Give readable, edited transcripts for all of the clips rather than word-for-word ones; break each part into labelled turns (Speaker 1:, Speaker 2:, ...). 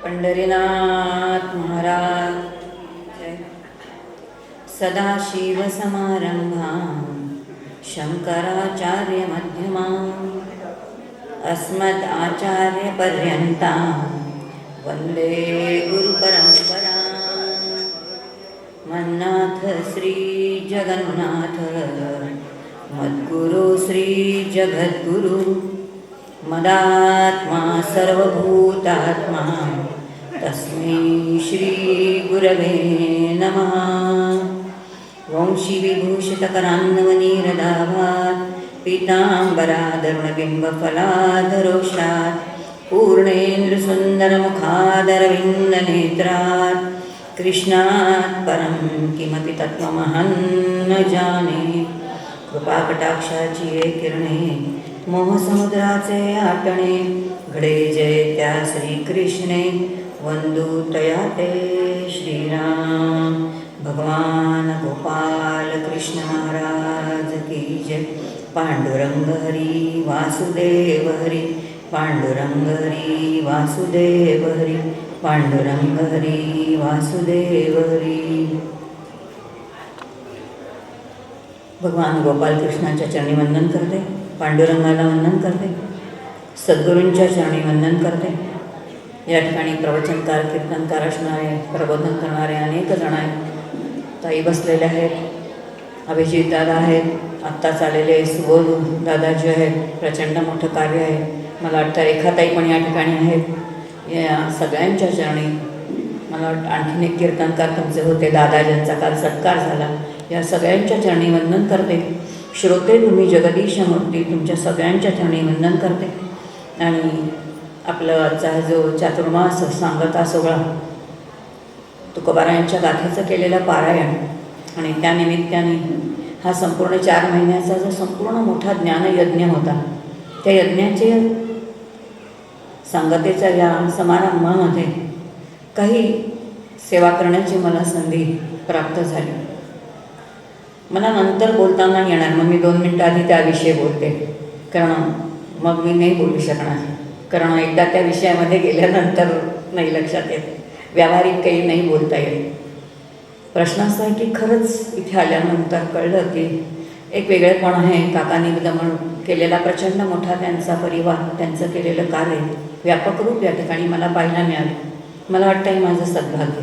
Speaker 1: पंढरीनाथ महाराज जय. सदाशिवसमारंभां शंकराचार्यमध्यमाम् अस्मदाचार्यपर्यन्तां वन्दे गुरुपरम्पराम्. मन्नाथ श्री जगन्नाथ मद्गुरु श्री जगद्गुरु मदात्मा सर्वभूतात्मा तस्मै श्री गुरवे नमः. वंशीविभूषितकरान्नवनीरदाभात् पीताम्बरादरुणबिम्बफलाधरोषात् पूर्णेन्द्रसुन्दरमुखादरविन्दनेत्रात् कृष्णात् परं किमपि तत्त्वमहं न जाने. कृपाकटाक्षाची ये किरणे मोहसमुद्राचे आटणे घडे जय त्या श्रीकृष्णे वंदू तया ते श्रीराम. भगवान गोपाल कृष्ण महाराज की जय. पांडुरंग हरी वासुदेव हरी पांडुरंग हरी वासुदेव हरी पांडुरंग हरी वासुदेव हरी. भगवान गोपाल कृष्णाच्या चरणी वंदन करते, पांडुरंगाला वंदन करते, सद्गुरूंच्या चरणी वंदन करते. या ठिकाणी प्रवचनकार, कीर्तनकार असणारे, प्रबोधन करणारे अनेक जण आहेत. ताई बसलेल्या आहेत, अभिजित दादा आहेत, आत्ताच आलेले सुबोध दादाजी आहेत. प्रचंड मोठं कार्य आहे. मला वाटतं रेखाताई पण या ठिकाणी आहेत. या सगळ्यांच्या चरणी मला वाटतं आणखीन एक कीर्तनकार तुमचे होते दादा, ज्यांचा काल सत्कार झाला. या सगळ्यांच्या चरणी वंदन करते. श्रोते तुम्ही जगदीश मूर्ती, तुमच्या सगळ्यांच्या चरणी वंदन करते. आणि आपलं आजचा जो चातुर्मास सांगता सोहळा, तुकोबारायांच्या गाथेचं केलेलं पारायण आणि त्यानिमित्ताने हा संपूर्ण 4 महिन्याचा जो संपूर्ण मोठा ज्ञानयज्ञ होता, त्या यज्ञाचे सांगतेच्या या समारंभामध्ये काही सेवा करण्याची मला संधी प्राप्त झाली. मला नंतर बोलताना येणार, मग मी 2 मिनटं आधी त्याविषयी बोलते, कारण मग मी नाही बोलू शकणार. कारण एकदा त्या विषयामध्ये गेल्यानंतर नाही लक्षात येत, व्यावहारिक काही नाही बोलता येत. प्रश्न असा आहे की खरंच इथे आल्यानंतर कळलं की एक वेगळेपण आहे. काकांनी दमन केलेला प्रचंड मोठा त्यांचा परिवार, त्यांचं केलेलं कार्य व्यापक रूप या ठिकाणी मला पाहायला मिळालं. मला वाटतं हे माझं सद्भाग्य.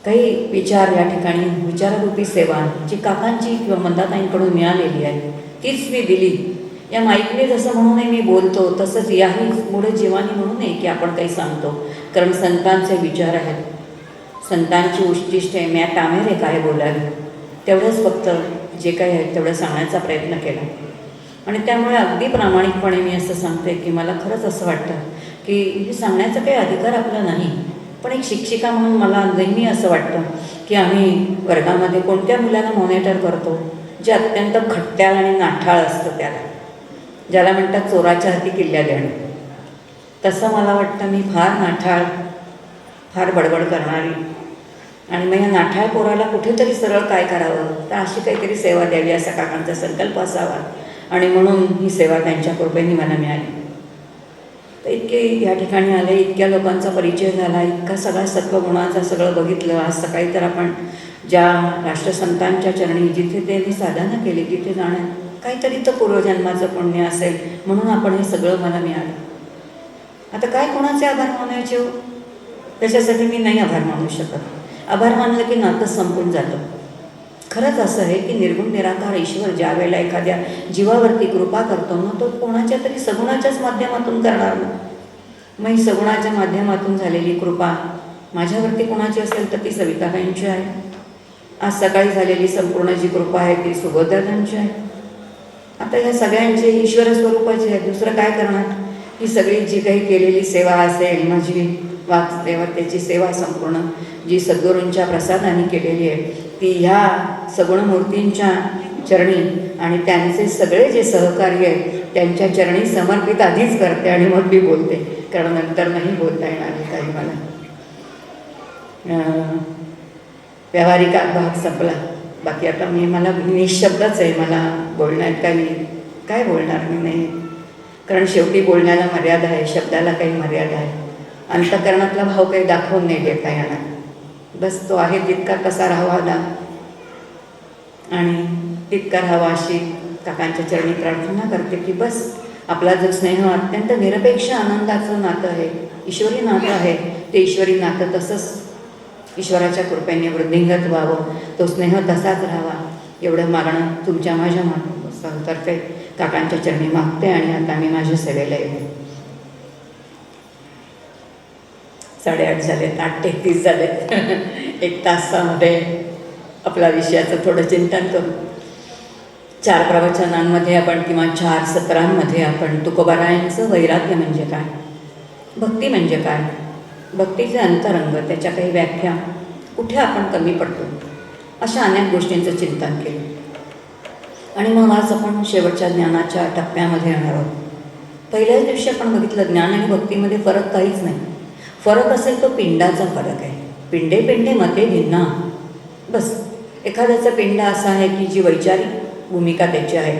Speaker 1: काही विचार या ठिकाणी, विचाररूपी सेवा जी काकांची किंवा मंदाताईंकडून मिळालेली आहे तीच मी दिली. या माईकने जसं म्हणू नये मी बोलतो, तसंच याही पुढे जीवानी म्हणू नये की आपण काही सांगतो. कारण संतांचे विचार आहेत, संतांची उद्दिष्टे म्या टामेरे काय बोलावे, तेवढंच फक्त जे काही आहे तेवढं सांगण्याचा प्रयत्न केला. आणि त्यामुळे अगदी प्रामाणिकपणे मी असं सांगते की मला खरंच असं वाटतं की हे सांगण्याचा काही अधिकार आपला नाही. पण एक शिक्षिका म्हणून मला नेहमी असं वाटतं की आम्ही वर्गामध्ये कोणत्या मुलांना मॉनिटर करतो जे अत्यंत खट्ट्याळ आणि नाठाळ असतं, ज्याला म्हणतात चोराच्या हाती किल्ल्या देणं. तसं मला वाटतं मी फार नाठाळ, फार बडबड करणारी. आणि मग या नाठाळ पोराला कुठेतरी सरळ काय करावं, तर अशी काहीतरी सेवा द्यावी असा काकांचा संकल्प असावा. आणि म्हणून ही सेवा त्यांच्या कृपेने मला मिळाली. तर इतके या ठिकाणी आले, इतक्या लोकांचा परिचय झाला, इतका सगळा सत्वगुणाचा सगळं बघितलं. आज सकाळी तर आपण ज्या राष्ट्रसंतांच्या चरणी जिथे त्यांनी साधना केली तिथे जाणं काहीतरी तर पूर्वजन्माचं पुण्य असेल, म्हणून आपण हे सगळं मला मिळालं. आता काय कोणाचे आभार मानायचे हो, त्याच्यासाठी मी नाही आभार मानू शकत. आभार मानलं की नातं संपून जातं. खरंच असं आहे की निर्गुण निराकार ईश्वर ज्या वेळेला एखाद्या जीवावरती कृपा करतो ना, तो कोणाच्या तरी सगुणाच्याच माध्यमातून करणार ना. मग ही सगुणाच्या माध्यमातून झालेली कृपा माझ्यावरती कोणाची असेल तर ती सविताबाईंची आहे. आज सकाळी झालेली संपूर्ण जी कृपा आहे ती सुबोधदादांची आहे. आता ह्या सगळ्यांचे ईश्वर स्वरूपाचे आहे, दुसरं काय करणार. ही सगळी जी काही केलेली सेवा असेल, माझी वाग्देवतेची सेवा संपूर्ण जी सद्गुरूंच्या प्रसादाने केलेली आहे, ती ह्या सगुण मूर्तींच्या चरणी आणि त्यांचे सगळे जे सहकार्य आहे त्यांच्या चरणी समर्पित आधीच करते आणि मग मी बोलते, कारण नंतर नाही बोलता येणार काही मला. व्यावहारिक भाग संपला. बाकी आता मला निशब्दच आहे. मला बोलण्यात काय बोलणार मी नाही, कारण शेवटी बोलण्याला मर्यादा आहे, शब्दाला काही मर्यादा आहे. अंतःकरणातला भाव काही दाखवून नाही देता येणार. बस तो आहे तितका कसा राहावा आणि तितका राहावा अशी काकांच्या चरणी प्रार्थना करते की बस आपला जो स्नेह अत्यंत निरपेक्ष आनंदाचं नातं आहे, ईश्वरी नातं आहे, ते ईश्वरी नातं तसंच ईश्वराच्या कृपेने वृद्धिंगत व्हावं, तो स्नेह तसाच राहावा एवढं मागणं तुमच्या माझ्या तर्फे काकांच्या चरणी मागते. आणि आता मी माझ्या सेवेला येते. 8:30 झालेत, 8:33 झालेत. 1 तासामध्ये आपल्या विषयाचं थोडं चिंतन करू. 4 प्रवचनांमध्ये आपण किंवा 4 सत्रांमध्ये आपण तुकोबारायांचं वैराग्य म्हणजे काय, भक्ती म्हणजे काय, भक्तीचे अंतरंग, त्याच्या काही व्याख्या, कुठे आपण कमी पडतो, अशा अनेक गोष्टींचं चिंतन केलं. आणि मग आज आपण शेवटच्या ज्ञानाच्या टप्प्यामध्ये येणार आहोत. पहिल्याच दिवशी आपण बघितलं ज्ञान आणि भक्तीमध्ये फरक काहीच नाही. फरक असेल तो पिंडाचा फरक आहे. पिंडे पिंडे मते भिन्ना. बस एखाद्याचा पिंड असा आहे की जी वैचारिक भूमिका त्याची आहे,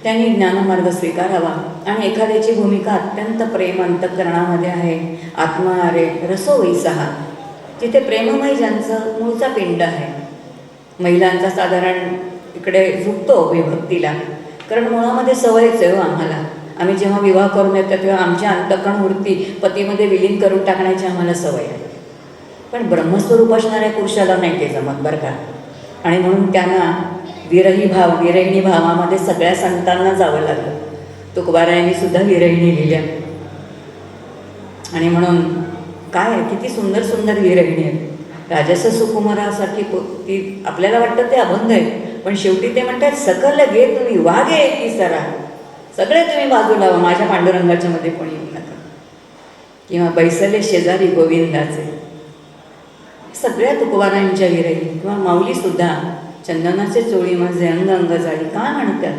Speaker 1: त्यांनी ज्ञानमार्ग स्वीकारावा. आणि एखाद्याची भूमिका अत्यंत प्रेम अंतःकरणामध्ये आहे, आत्मा रे रसो वैसहा, तिथे प्रेममय ज्यांचं मूळचा पिंड आहे. महिलांचा साधारण इकडे झुकतो भक्तीला, कारण मुळामध्ये सवयच आहे आम्हाला. आम्ही जेव्हा विवाह करून येतो तेव्हा आमच्या अंतःकरण वृत्ती पतीमध्ये विलीन करून टाकण्याची आम्हाला सवय आहे. पण ब्रह्मस्वरूप असणाऱ्या पुरुषाला नाही ते जमत बरं का. आणि म्हणून त्यांना विरही भाव, विरहिणी भावामध्ये सगळ्या संतांना जावं लागलं. तुकोबारायांनी सुद्धा विरहिणी लिहिल्या. आणि म्हणून काय किती सुंदर सुंदर विरहिणी आहेत. राजस सुकुमारासाठी ती आपल्याला वाटतं ते अभंग आहे, पण शेवटी ते म्हणतात सकल गे तुम्ही वागे की सरा, सगळे तुम्ही बाजूला वा, माझ्या पांडुरंगाच्या मध्ये कोणी येऊ नका. किंवा बैसले शेजारी गोविंदाचे, सगळ्या तुकोबारायांच्या विरही. किंवा माऊलीसुद्धा चंदनाचे चोळी माझे अंग अंग जाळी का म्हणतात,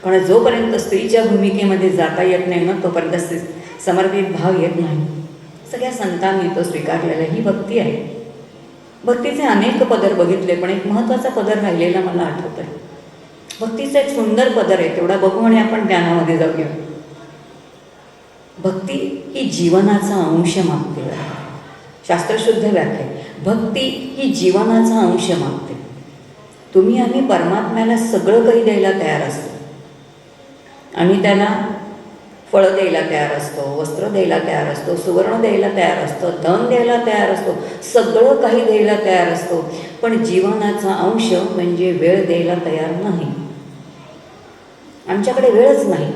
Speaker 1: कारण जोपर्यंत स्त्रीच्या भूमिकेमध्ये जाता येत नाही ना तोपर्यंत समर्पित भाव येत नाही. सगळ्या संतांनी तो स्वीकारलेला, ही भक्ती आहे. भक्तीचे अनेक पदर बघितले, पण एक महत्त्वाचा पदर राहिलेला मला आठवत आहे. भक्तीचा एक सुंदर पदर आहे, तेवढा बघू आणि आपण ज्ञानामध्ये जाऊया. भक्ती ही जीवनाचा अंश मागते. शास्त्रशुद्ध व्याख्या, भक्ती ही जीवनाचा अंश मागते. तुम्ही आम्ही परमात्म्याला सगळं काही द्यायला तयार असतो. आम्ही त्याला फळं द्यायला तयार असतो, वस्त्र द्यायला तयार असतो, सुवर्ण द्यायला तयार असतो, धन द्यायला तयार असतो, सगळं काही द्यायला तयार असतो. पण जीवनाचा अंश म्हणजे वेळ द्यायला तयार नाही. आमच्याकडे वेळच नाही.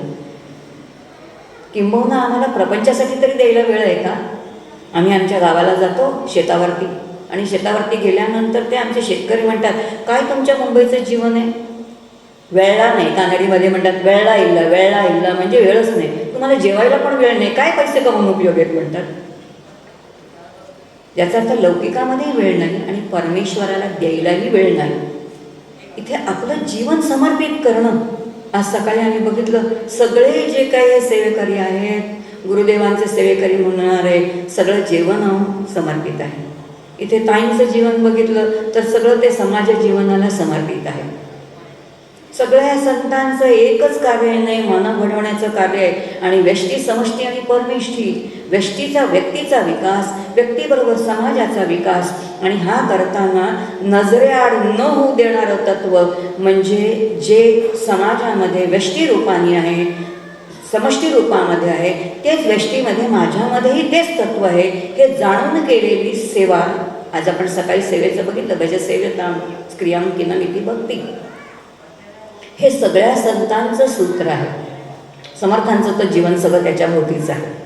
Speaker 1: किंबहुना आम्हाला प्रपंचासाठी तरी द्यायला वेळ आहे का? आम्ही आमच्या गावाला जातो शेतावरती, आणि शेतावरती गेल्यानंतर ते आमचे शेतकरी म्हणतात काय तुमच्या मुंबईचं जीवन आहे, वेळला नाही. कानडीमध्ये म्हणतात वेळला इल्ला, वेळला इल्ला म्हणजे वेळच नाही. तुम्हाला जेवायला पण वेळ नाही, काय पैसे कमवून उपयोग आहेत म्हणतात. याचा अर्थ लौकिकामध्येही वेळ नाही आणि परमेश्वराला द्यायलाही वेळ नाही. इथे आपलं जीवन समर्पित करणं. आज सकाळी आम्ही बघितलं सगळे जे काही सेवेकरी आहेत, गुरुदेवांचे सेवेकरी म्हणणारे, सगळं जीवन समर्पित आहे. इथे ताईंचं जीवन बघितलं तर सगळं ते समाज जीवनाला समर्पित आहे. सगळ्या संतांचं एकच कार्य नाही, मन घडवण्याचं कार्य आहे. आणि व्यष्टी समष्टी आणि परमेष्ठी, व्यष्टीचा व्यक्तीचा विकास, व्यक्तीबरोबर समाजाचा विकास. आणि हा करताना नजरेआड न होऊ देणारं तत्व म्हणजे जे समाजामध्ये व्यष्टी रूपाने आहे, समष्टी रूपामध्ये आहे, तेच व्यष्टीमध्ये माझ्यामध्येही तेच तत्व आहे, हे जाणून केलेली सेवा. आज आपण सकाळी सेवेचं बघितलं, भजसेवेता क्रियामकिनमिती भक्ती. हे सगळ्या संतांचं सूत्र आहे. समर्थांचं तर जीवन सगळं त्याच्या भोवतीच आहे.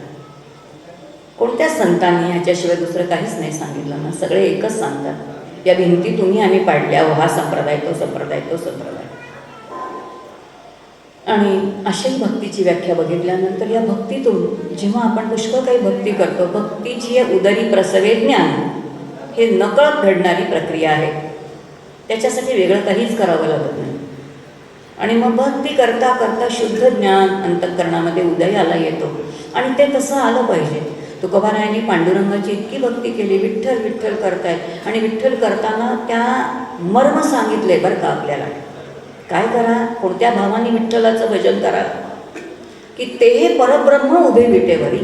Speaker 1: कोणत्या संतांनी ह्याच्याशिवाय दुसरं काहीच नाही सांगितलं ना, सगळे एकच सांगतात. या भिंती तुम्ही आम्ही पाडल्या, हा संप्रदाय तो संप्रदाय तो संप्रदाय. आणि अशाही भक्तीची व्याख्या बघितल्यानंतर या भक्तीतून जेव्हा आपण पुष्कळ काही भक्ती करतो, भक्तीची उदरी प्रसवे ज्ञान, हे नकळत घडणारी प्रक्रिया आहे. त्याच्यासाठी वेगळं काहीच करावं लागत नाही. आणि मग भक्ती करता करता शुद्ध ज्ञान अंतःकरणामध्ये उदयाला येतो. आणि ते तसं आलं पाहिजे. तुकोबारायांनी पांडुरंगाची इतकी भक्ती केली, विठ्ठल विठ्ठल करतायत. आणि विठ्ठल करताना त्या मर्म सांगितले बरं का आपल्याला, काय करा, कोणत्या भावाने विठ्ठलाचं भजन करा की ते परब्रह्म उभे विटेवरी.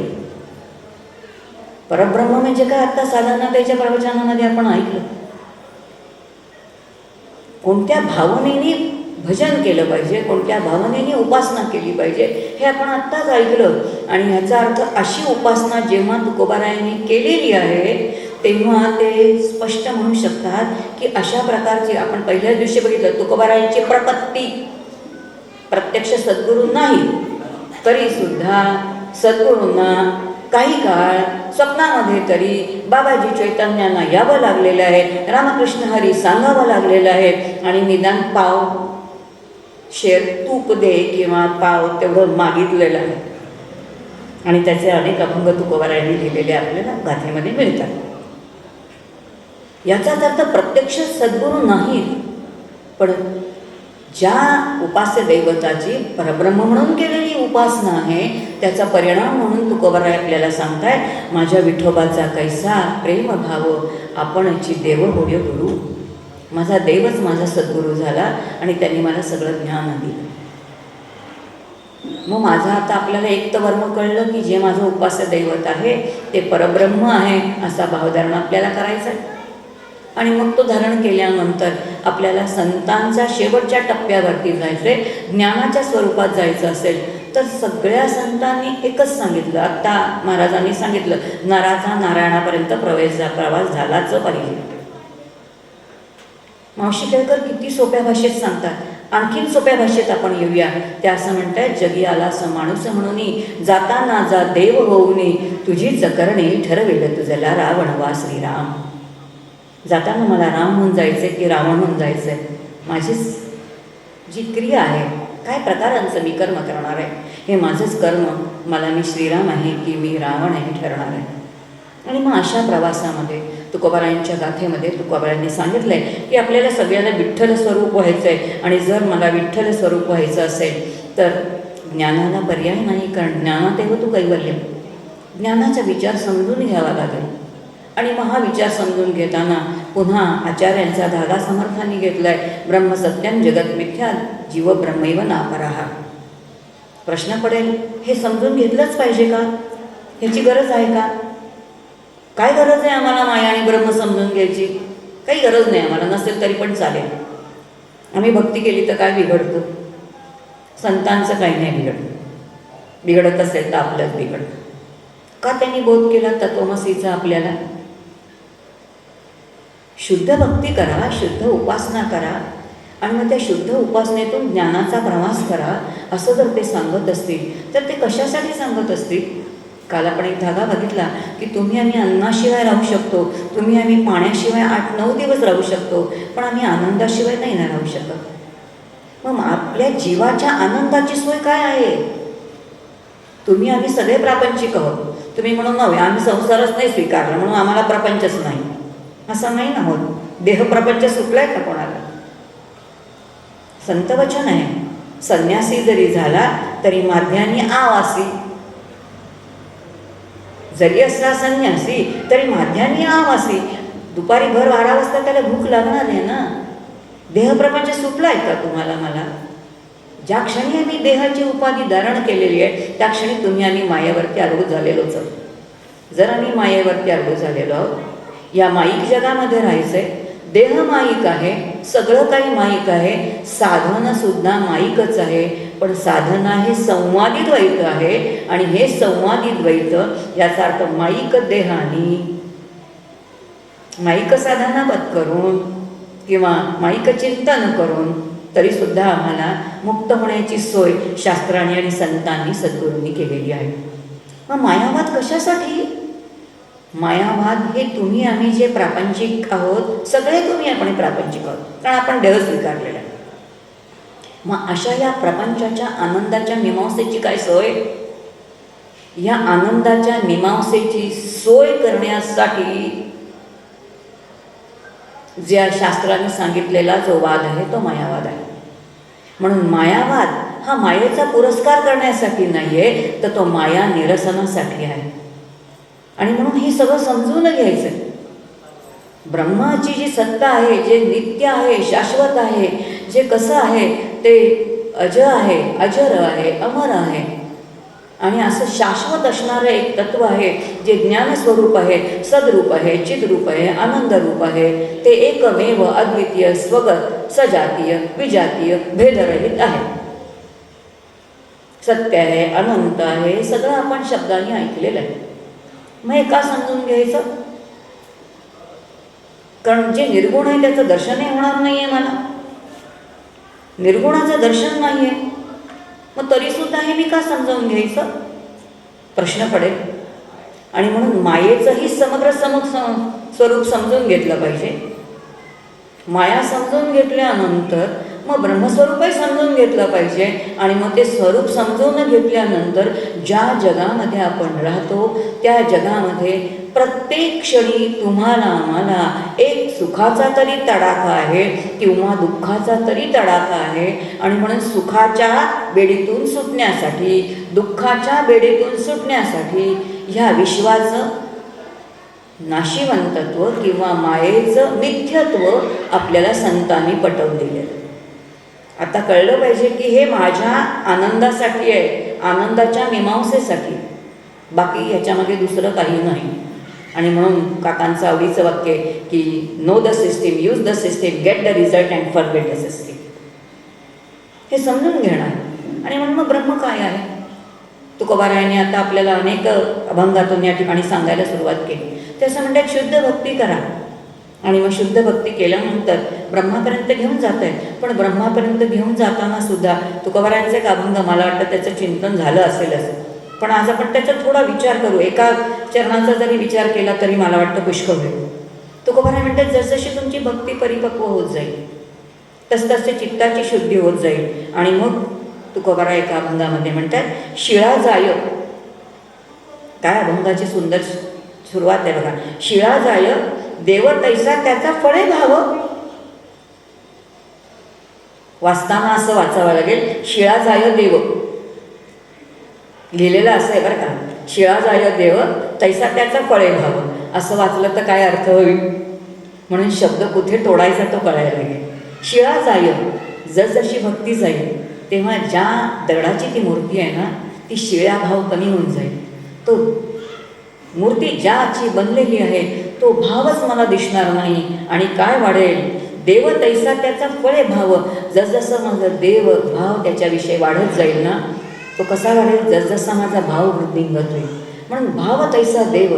Speaker 1: परब्रह्म म्हणजे काय? आत्ता साधारणतेच्या प्रवचनामध्ये आपण ऐकलं. कोणत्या भावनेने भजन केलं पाहिजे, कोणत्या भावनेने उपासना केली पाहिजे, हे आपण आत्ताच ऐकलं. आणि ह्याचा अर्थ अशी उपासना जेव्हा तुकोबारायांनी केलेली आहे तेव्हा ते स्पष्ट म्हणू शकतात की अशा प्रकारची, आपण पहिल्याच दिवशी बघितलं तुकोबारायांची प्रपत्ती, प्रत्यक्ष सद्गुरू नाही तरीसुद्धा सद्गुरूंना काही काळ स्वप्नामध्ये तरी बाबाजी चैतन्यांना यावं लागलेलं आहे, रामकृष्ण हरी सांगावं लागलेलं आहे आणि निदान पाव शेर तूप दे किंवा पाव तेवढं मागितलेलं आहे. आणि त्याचे अनेक अभंग तुकोबारायांनी लिहिलेले आपल्याला गाथेमध्ये मिळतात. याचाच अर्थ प्रत्यक्ष सद्गुरू नाहीत, पण ज्या उपास्य दैवताची परब्रह्म म्हणून केलेली उपासना आहे त्याचा परिणाम म्हणून तुकोबाराय आपल्याला सांगतायत, माझ्या विठोबाचा कैसा प्रेम भाव आपणची देव होय गुरु. माझा देवच माझा सद्गुरू झाला आणि त्यांनी मला सगळं ज्ञान दिलं. मग माझं आता आपल्याला एक तर वर्म कळलं की जे माझं उपास्य दैवत आहे ते परब्रह्म आहे असा भावधारण आपल्याला करायचा आहे. आणि मग तो धारण केल्यानंतर आपल्याला संतांच्या शेवटच्या टप्प्यावरती जायचे, ज्ञानाच्या स्वरूपात जायचं असेल तर सगळ्या संतांनी एकच सांगितलं. आत्ता महाराजांनी सांगितलं, नराचा नारायणापर्यंत प्रवास झालाच पाहिजे. मावशी केळकर किती सोप्या भाषेत सांगतात. आणखीन सोप्या भाषेत आपण येऊया. त्या असं म्हणतात, जगी आला स माणूस म्हणून जाताना जा देव होऊनी, तुझी चकरणी ठरवेल तुझला रावण वा श्रीराम. जाताना मला राम होऊन जायचे की रावण होऊन जायचं आहे, माझी जी क्रिया आहे, काय प्रकारांचं मी कर्म करणार आहे, हे माझंच कर्म, मला मी श्रीराम आहे की मी रावण आहे ठरणार आहे. आणि मग अशा प्रवासामध्ये तुकोबारायांच्या गाथेमध्ये तुकोबारायांनी सांगितलं आहे की आपल्याला सगळ्यांना विठ्ठल स्वरूप व्हायचं आहे. आणि जर मला विठ्ठल स्वरूप व्हायचं असेल तर ज्ञानाला पर्याय नाही, कारण ज्ञानातेव तू कैवल्य. ज्ञानाचा विचार समजून घ्यावा लागेल. आणि मग हा विचार समजून घेताना पुन्हा आचार्यांचा धागा समर्थांनी घेतला आहे, ब्रह्मसत्यम जगत मिथ्या जीव ब्रह्मैव नापराहा. प्रश्न पडेल, हे समजून घेतलंच पाहिजे का? ह्याची गरज आहे का? काय गरज आहे आम्हाला माया आणि ब्रह्म समजून घ्यायची? काही गरज नाही आम्हाला, नसेल तरी पण चालेल. आम्ही भक्ती केली तर काय बिघडतं? संतांचं काही नाही बिघडतं. बिघडत असेल तर आपलंच बिघडतं. का त्यांनी बोध केला तत्वमसीचा आपल्याला? शुद्ध भक्ती करा, शुद्ध उपासना करा आणि मग त्या शुद्ध उपासनेतून ज्ञानाचा प्रवास करा असं जर ते सांगत असतील तर ते कशासाठी सांगत असतील? काल आपण एक धागा बघितला की तुम्ही आम्ही अन्नाशिवाय राहू शकतो, तुम्ही आम्ही पाण्याशिवाय 8-9 दिवस राहू शकतो, पण आम्ही आनंदाशिवाय नाही ना राहू शकत. मग आपल्या जीवाच्या आनंदाची सोय काय आहे? तुम्ही आम्ही सगळे प्रापंचिक आहोत, तुम्ही म्हणून नव्हे आम्ही संसारच नाही स्वीकारला म्हणून आम्हाला प्रपंचच नाही, असं नाही ना होत. देह प्रपंच सुटलाय का कोणाला? संतवचन आहे, संन्यासी जरी झाला तरी माध्यानी आवासी. जरी असला संन्यासी तरी माध्यानी आवासी. दुपारी भर 12 वाजता त्याला भूक लागणार आहे ना. देहप्रपंच सुटलाय का तुम्हाला मला? ज्या क्षणी आम्ही देहाची उपाधी धारण केलेली आहे त्या क्षणी तुम्ही आम्ही मायेवरती आरूढ झालेलोच आहोत. जर आम्ही मायेवरती आरूढ झालेलो आहोत, या माईक जगामध्ये राहायचंय. देह माईक आहे, सगळं काही माईक आहे, साधनसुद्धा माईकच आहे. पण साधना हे संवादी द्वैत आहे आणि हे संवादी द्वैत याचा अर्थ माईक देहानी माईक साधनावत करून किंवा माईक चिंतन करून तरीसुद्धा आम्हाला मुक्त होण्याची सोय शास्त्रांनी आणि संतांनी सद्गुरूंनी केलेली आहे. मग मायावाद कशासाठी? मायावाद हे तुम्ही आम्ही जे प्रापंचिक आहोत सगळे तुम्ही आपण प्रापंचिक आहोत, कारण आपण देह स्वीकारलेला आहे. मग अशा या प्रपंचाच्या आनंदाच्या मीमांसेची काय सोय? या आनंदाच्या मीमांसेची सोय करण्यासाठी ज्या शास्त्राने सांगितलेला जो वाद आहे तो मायावाद आहे. म्हणून मायावाद हा मायेचा पुरस्कार करण्यासाठी नाही आहे, तर तो माया निरसनासाठी आहे. आणि म्हणून हे सगळं समजून घ्यायचं. ब्रह्माची जी सत्ता आहे, जे नित्य आहे, शाश्वत आहे, जे कसं आहे ते अज आहे, अजर आहे, अमर आहे, आणि असं शाश्वत असणारं एक तत्व आहे जे ज्ञानस्वरूप आहे, सद्रूप आहे, चिद्रूप आहे, आनंदरूप आहे. ते एकमेव अद्वितीय, स्वगत, सजातीय, विजातीय, भेदरहित आहे. सत्य आहे, अनंत आहे, हे सगळं आपण शब्दांनी ऐकलेलं आहे. मग हे का समजून घ्यायचं? कारण जे निर्गुण आहे त्याचं दर्शनही होणार नाही आहे. मला निर्गुणाचं दर्शन नाही आहे, मग तरीसुद्धा हे मी का समजावून घ्यायचं प्रश्न पडेल. आणि म्हणून मायेचंही समग्र स्वरूप समजून घेतलं पाहिजे. माया समजून घेतल्यानंतर मग ब्रह्मस्वरूपही समजून घेतलं पाहिजे. आणि मग ते स्वरूप समजून घेतल्यानंतर ज्या जगामध्ये आपण राहतो त्या जगामध्ये प्रत्येक क्षणी तुम्हाला मला एक सुखाचा तरी तडाखा आहे किंवा दुःखाचा तरी तडाखा आहे. आणि म्हणून सुखाच्या बेडीतून सुटण्यासाठी, दुःखाच्या बेडीतून सुटण्यासाठी ह्या विश्वाचं नाशिवंतत्व किंवा मायेचं मिथ्यत्व आपल्याला संतांनी पटवून दिलेलं. आता कळलं पाहिजे की हे माझ्या आनंदासाठी आहे, आनंदाच्या मीमांसेसाठी, बाकी याच्यामध्ये दुसरं काही नाही. आणि म्हणून काकांचं आवडीचं वाक्य आहे की know the system, use the system, get the result and forget the system. हे समजून घेणार. आणि म्हणून मग ब्रह्म काय आहे? तुकोबारायांनी आता आपल्याला अनेक अभंगातून या ठिकाणी सांगायला सुरुवात केली. ते असं म्हणतात शुद्ध भक्ती करा. आणि मग शुद्ध भक्ती केल्यानंतर ब्रह्मापर्यंत घेऊन जात आहे. पण ब्रह्मापर्यंत घेऊन जाताना सुद्धा तुकोबारायांचा एक अभंग, मला वाटतं त्याचं चिंतन झालं असेलच, पण आज आपण त्याचा थोडा विचार करू. एका चरणाचा जरी विचार केला तरी मला वाटतं पुष्कळ होईल. तुकोबाराय म्हणतात जसजशी तुमची भक्ती परिपक्व होत जाईल तसतसे चित्ताची शुद्धी होत जाईल. आणि मग तुकोबाराय एका अभंगामध्ये म्हणतात शिळा जाय. काय अभंगाची सुंदर सुरुवात आहे बघा. शिळा जाय देव तैसा त्याचा फळे भाव. वाचताना असं वाचावं लागेल, शिळा जाय देव लिहिलेलं असं आहे बरं का. शिळा जाय देव तैसा त्याचा फळे भाव. असं वाचलं तर काय अर्थ होईल? म्हणून शब्द कुठे तोडायचा तो कळायला लागेल. शिळा जाय, जसजशी भक्ती जाईल तेव्हा ज्या दगडाची ती मूर्ती आहे ना ती शिळा भाव कमी होऊन जाईल. तो मूर्ती ज्याची बनलेली आहे तो भावच मला दिसणार नाही. आणि काय वाढेल? देव तैसा त्याचा फळे भाव. जसजसं माझं देव भाव त्याच्याविषयी वाढत जाईल ना, तो कसा वाढेल? जसजसा माझा भाव वृद्धिंगत होईल. म्हणून भाव तैसा देव.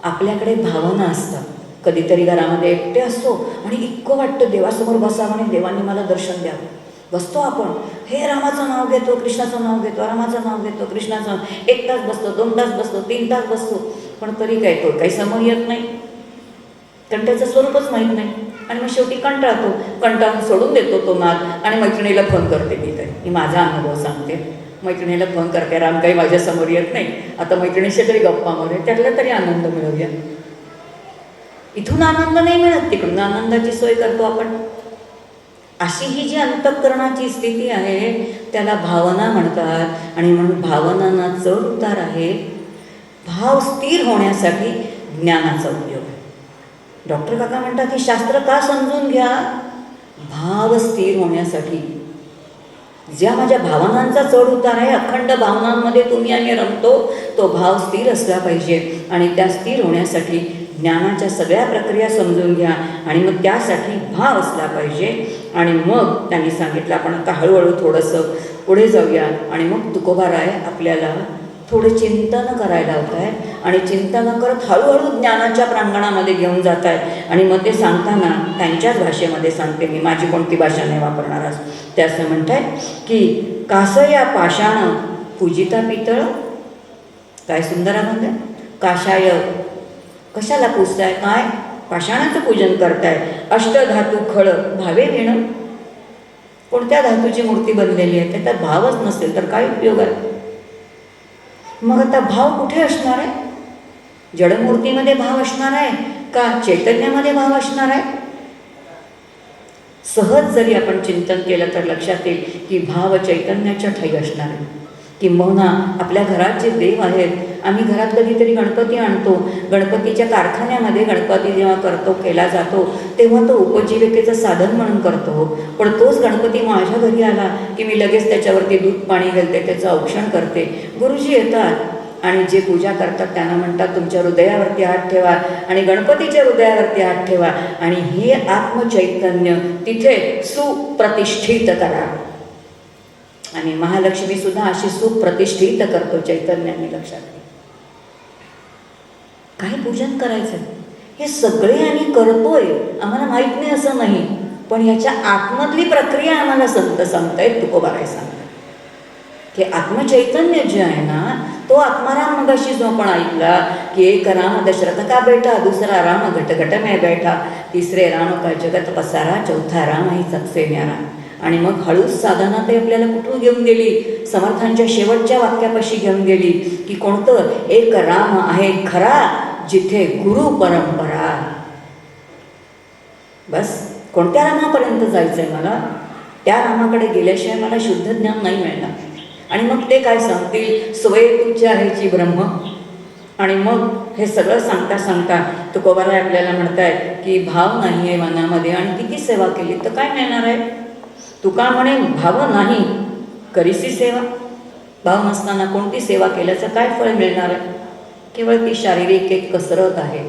Speaker 1: आपल्याकडे भावना असतात. कधीतरी घरामध्ये एकटे असतो आणि इतकं वाटतं देवासमोर बसावं आणि देवाने मला दर्शन द्यावं. बसतो आपण, हे रामाचं नाव घेतो, कृष्णाचं नाव घेतो, रामाचं नाव घेतो, कृष्णाचं, 1 तास बसतो, 2 तास बसतो, 3 तास बसतो, पण तरी काय तो काही समोर येत नाही, कारण त्याचं स्वरूपच माहीत नाही. आणि मग शेवटी कंटाळतो, कंटाळून सोडून देतो तो नाद आणि मैत्रिणीला फोन करते. मी माझा अनुभव सांगते. मैत्रिणीला फोन करते, राम काही माझ्यासमोर येत नाही, आता मैत्रिणीशी तरी गप्पा मारूया, त्यातला तरी आनंद मिळवूया. इथून आनंद नाही मिळत, तिकडून आनंदाची सोय करतो आपण. अशी ही जी अंतःकरणाची स्थिती आहे त्याला भावना म्हणतात. आणि म्हणून भावनांना चढ उतार आहे. भाव स्थिर होण्यासाठी ज्ञानाचा उपयोग आहे. डॉक्टर काका म्हणतात की शास्त्र का समजून घ्या? भाव स्थिर होण्यासाठी. ज्या माझ्या भावनांचा चढ उतार आहे, अखंड भावनांमध्ये तुम्ही आणि रमतो, तो भाव स्थिर असला पाहिजे. आणि त्या स्थिर होण्यासाठी ज्ञानाच्या सगळ्या प्रक्रिया समजून घ्या. आणि मग त्यासाठी भाव असला पाहिजे. आणि मग त्यांनी सांगितलं, आपण आता हळूहळू थोडंसं पुढे जाऊया. आणि मग तुकोबाराय आपल्याला थोडं चिंतन करायला होत आहे. आणि चिंतन करत हळूहळू ज्ञानाच्या प्रांगणामध्ये घेऊन जात आहे. आणि मग ते सांगताना त्यांच्याच भाषेमध्ये सांगते मी, माझी कोणती भाषा नाही वापरणार आज. ते असं म्हणतात की कासया पाषाण पूजिता पितळ. काय सुंदर अभंग आहे. काशाय कशाला पूजताय? काय? पाषाणाचं पूजन करताय. अष्टधातू खळ भावे विण. कोणत्या धातूची मूर्ती बनलेली आहे? त्यात भावच नसेल तर काय उपयोग आहे? मग आता भाव कुठे असणार आहे? जडमूर्तीमध्ये भाव असणार आहे का चैतन्यामध्ये भाव असणार आहे? सहज जरी आपण चिंतन केलं तर लक्षात येईल की भाव चैतन्याच्या ठाई असणार आहे. किंबहुना आपल्या घरात जे देव आहेत आम्ही घरात कधीतरी गणपती आणतो, गणपतीच्या कारखान्यामध्ये गणपती जेव्हा केला जातो तेव्हा तो उपजीविकेचं साधन म्हणून करतो. पण तोच गणपती माझ्या घरी आला की मी लगेच त्याच्यावरती दूध पाणी घालते, त्याचं औक्षण करते. गुरुजी येतात आणि जे पूजा करतात त्यांना म्हणतात तुमच्या हृदयावरती हात ठेवा आणि गणपतीच्या हृदयावरती हात ठेवा आणि हे आत्मचैतन्य तिथे सुप्रतिष्ठित करा. आणि महालक्ष्मी सुद्धा अशी सुप्रतिष्ठित करतो चैतन्याने. लक्षात घ्या, काय पूजन करायचं हे सगळे आम्ही करतोय, आम्हाला माहीत नाही असं नाही, पण याच्या आतमधली प्रक्रिया आम्हाला संत सांगतायत, तुकोबाराय सांगतात की आत्मचैतन्य जे आहे ना तो आत्माराम. मगाशी जो आपण ऐकला की एक राम दशरथ का बैठा, दूसरा राम घट घट में बैठा, तिसरे राम का जगत पसारा, चौथा राम ही सबसे न्यारा. आणि मग हळूच साधना ते आपल्याला कुठून घेऊन गेली, समर्थांच्या शेवटच्या वाक्यापाशी घेऊन गेली की कोणतं, एक राम आहे खरा जिथे गुरु परंपरा. बस कोणत्या रामापर्यंत जायचंय मला, त्या रामाकडे गेल्याशिवाय मला शुद्ध ज्ञान नाही मिळणार. आणि मग ते काय सांगतील, स्वय तुझ्या आहेची ब्रह्म. आणि मग हे सगळं सांगता सांगता तुकोबाराय आपल्याला म्हणताय की भाव नाही आहे मनामध्ये आणि किती सेवा केली तर काय मिळणार आहे. तुका म्हणे भाव नाही करीसी सेवा. भाव नसताना कोणती सेवा केल्याचं काय फळ मिळणार आहे. केवळ ती शारीरिक एक कसरत आहे.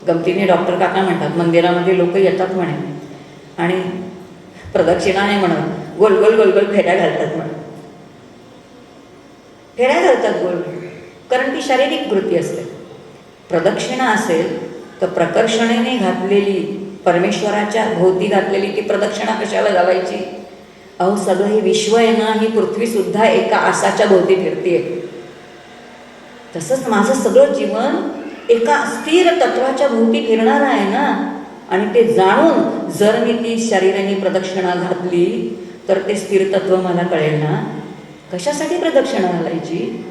Speaker 1: गमतीने डॉक्टर काका म्हणतात मंदिरामध्ये लोक येतात म्हणे आणि प्रदक्षिणा नाही म्हणत, गोल गोल गोल गोल फेऱ्या घालतात म्हणे. फेऱ्या घालतात गोल, कारण ती शारीरिक कृती असते. प्रदक्षिणा असेल तर प्रकर्षणेने घातलेली, परमेश्वराच्या भोवती घातलेली ती प्रदक्षिणा कशाला घालायची. अहो सगळं हे विश्व आहे ना, ही पृथ्वीसुद्धा एका आसाच्या भोवती फिरतीये. तसंच माझं सगळं जीवन एका स्थिर तत्वाच्या भोवती फिरणार आहे ना. आणि ते जाणून जर मी ती शरीराने प्रदक्षिणा घातली तर ते स्थिर तत्व मला कळेल ना. कशासाठी प्रदक्षिणा घालायची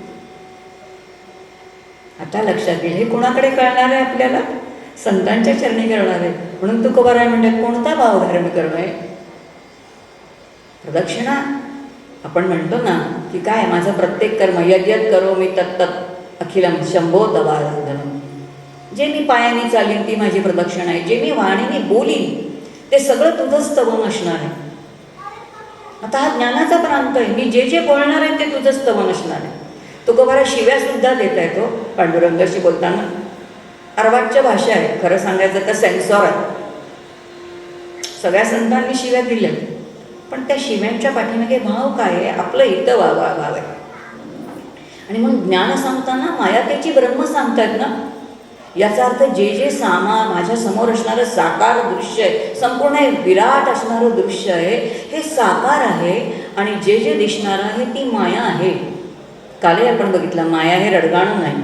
Speaker 1: आता लक्षात घे. हे कोणाकडे कळणार आहे आपल्याला, संतांच्या चरणी करणार आहे. म्हणून तुकोबाराय म्हणतात कोणता भाव धारण करणं. प्रदक्षिणा आपण म्हणतो ना की काय, माझं प्रत्येक कर्म यद्यत करो मी तत्तत अखिलम शंभो दवाधनम. जे मी पायाने चालीन ती माझी प्रदक्षिणा आहे, जे मी वाणीने बोलीन ते सगळं तुझं स्तवन असणार आहे. आता हा ज्ञानाचा प्रांत आहे, मी जे जे बोलणार आहे ते तुझं स्तवन असणार आहे. तुकोबाराय शिव्या सुद्धा देता येतो पांडुरंगाशी बोलताना. अर्वाच्य भाषा आहे, खरं सांगायचं तर सेन्सॉर आहे. सगळ्या संतांनी शिव्या दिल्या, पण त्या शिव्यांच्या पाठीमागे भाव काय आहे, आपलं हित भाव आहे. आणि मग ज्ञान सांगताना मायातेची ब्रह्म सांगतात ना. याचा अर्थ जे जे माझ्या समोर असणारं साकार दृश्य आहे, संपूर्ण विराट असणारं दृश्य आहे, हे साकार आहे. आणि जे जे दिसणार आहे ती माया आहे. कालही आपण बघितलं, माया हे रडगाणं नाही,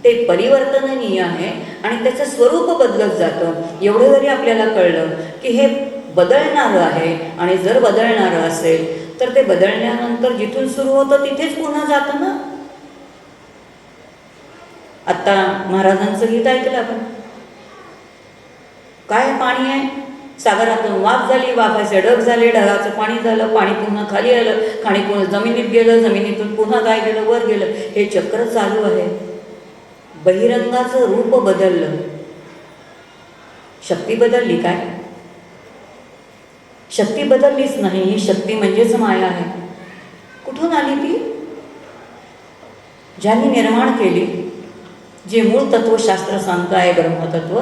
Speaker 1: ते परिवर्तनीय आहे आणि त्याचं स्वरूप बदलत जातं. एवढं जरी आपल्याला कळलं की हे बदलणारं आहे आणि जर बदलणारं असेल तर ते बदलण्यानंतर जिथून सुरू होतं तिथेच पुन्हा जातं ना. आत्ता महाराजांचं गीत ऐकलं आपण, काय पाणी आहे, सागरातून वाफ झाली, वाफाचे ढग झाले, ढगाचं पाणी झालं, पाणी पुन्हा खाली आलं, खाली पुन्हा जमिनीत गेलं, जमिनीतून पुन्हा काय गेलं, वर गेलं. हे चक्र चालू आहे. बहिरंगाचं रूप बदललं, शक्ती बदलली काय, शक्ती बदललीच नाही. ही शक्ती म्हणजेच माया आहे. कुठून आली ती, ज्यांनी निर्माण केली, जे मूळ तत्वशास्त्र सांगतं आहे ब्रह्मतत्व,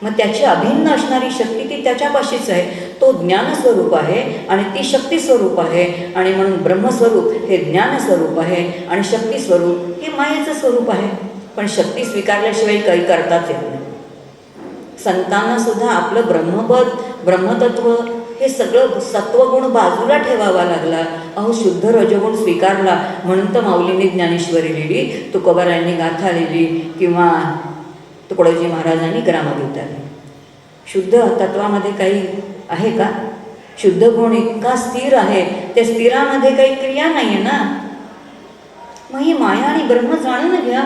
Speaker 1: मग त्याची अभिन्न असणारी शक्ती ती त्याच्यापाशीच आहे. तो ज्ञानस्वरूप आहे आणि ती शक्ती स्वरूप आहे. आणि म्हणून ब्रह्मस्वरूप हे ज्ञानस्वरूप आहे आणि शक्ती स्वरूप हे मायेचं स्वरूप आहे. पण शक्ती स्वीकारल्याशिवाय काही करताच येत नाही. संतांना सुद्धा आपलं ब्रह्मपद, ब्रह्मतत्व हे सगळं सत्वगुण बाजूला ठेवावा लागला. अहो शुद्ध रजगुण स्वीकारला म्हणून तर माऊलींनी ज्ञानेश्वरी लिहिली, तुकोबारायांनी गाथा लिहिली किंवा तुकडोजी महाराजांनी ग्रामगीता लिहिली. शुद्ध तत्वामध्ये काही आहे का, शुद्ध गुण इतका स्थिर आहे, त्या स्थिरामध्ये काही क्रिया नाही आहे ना. मग ही माया आणि ब्रह्म जाणून घ्या.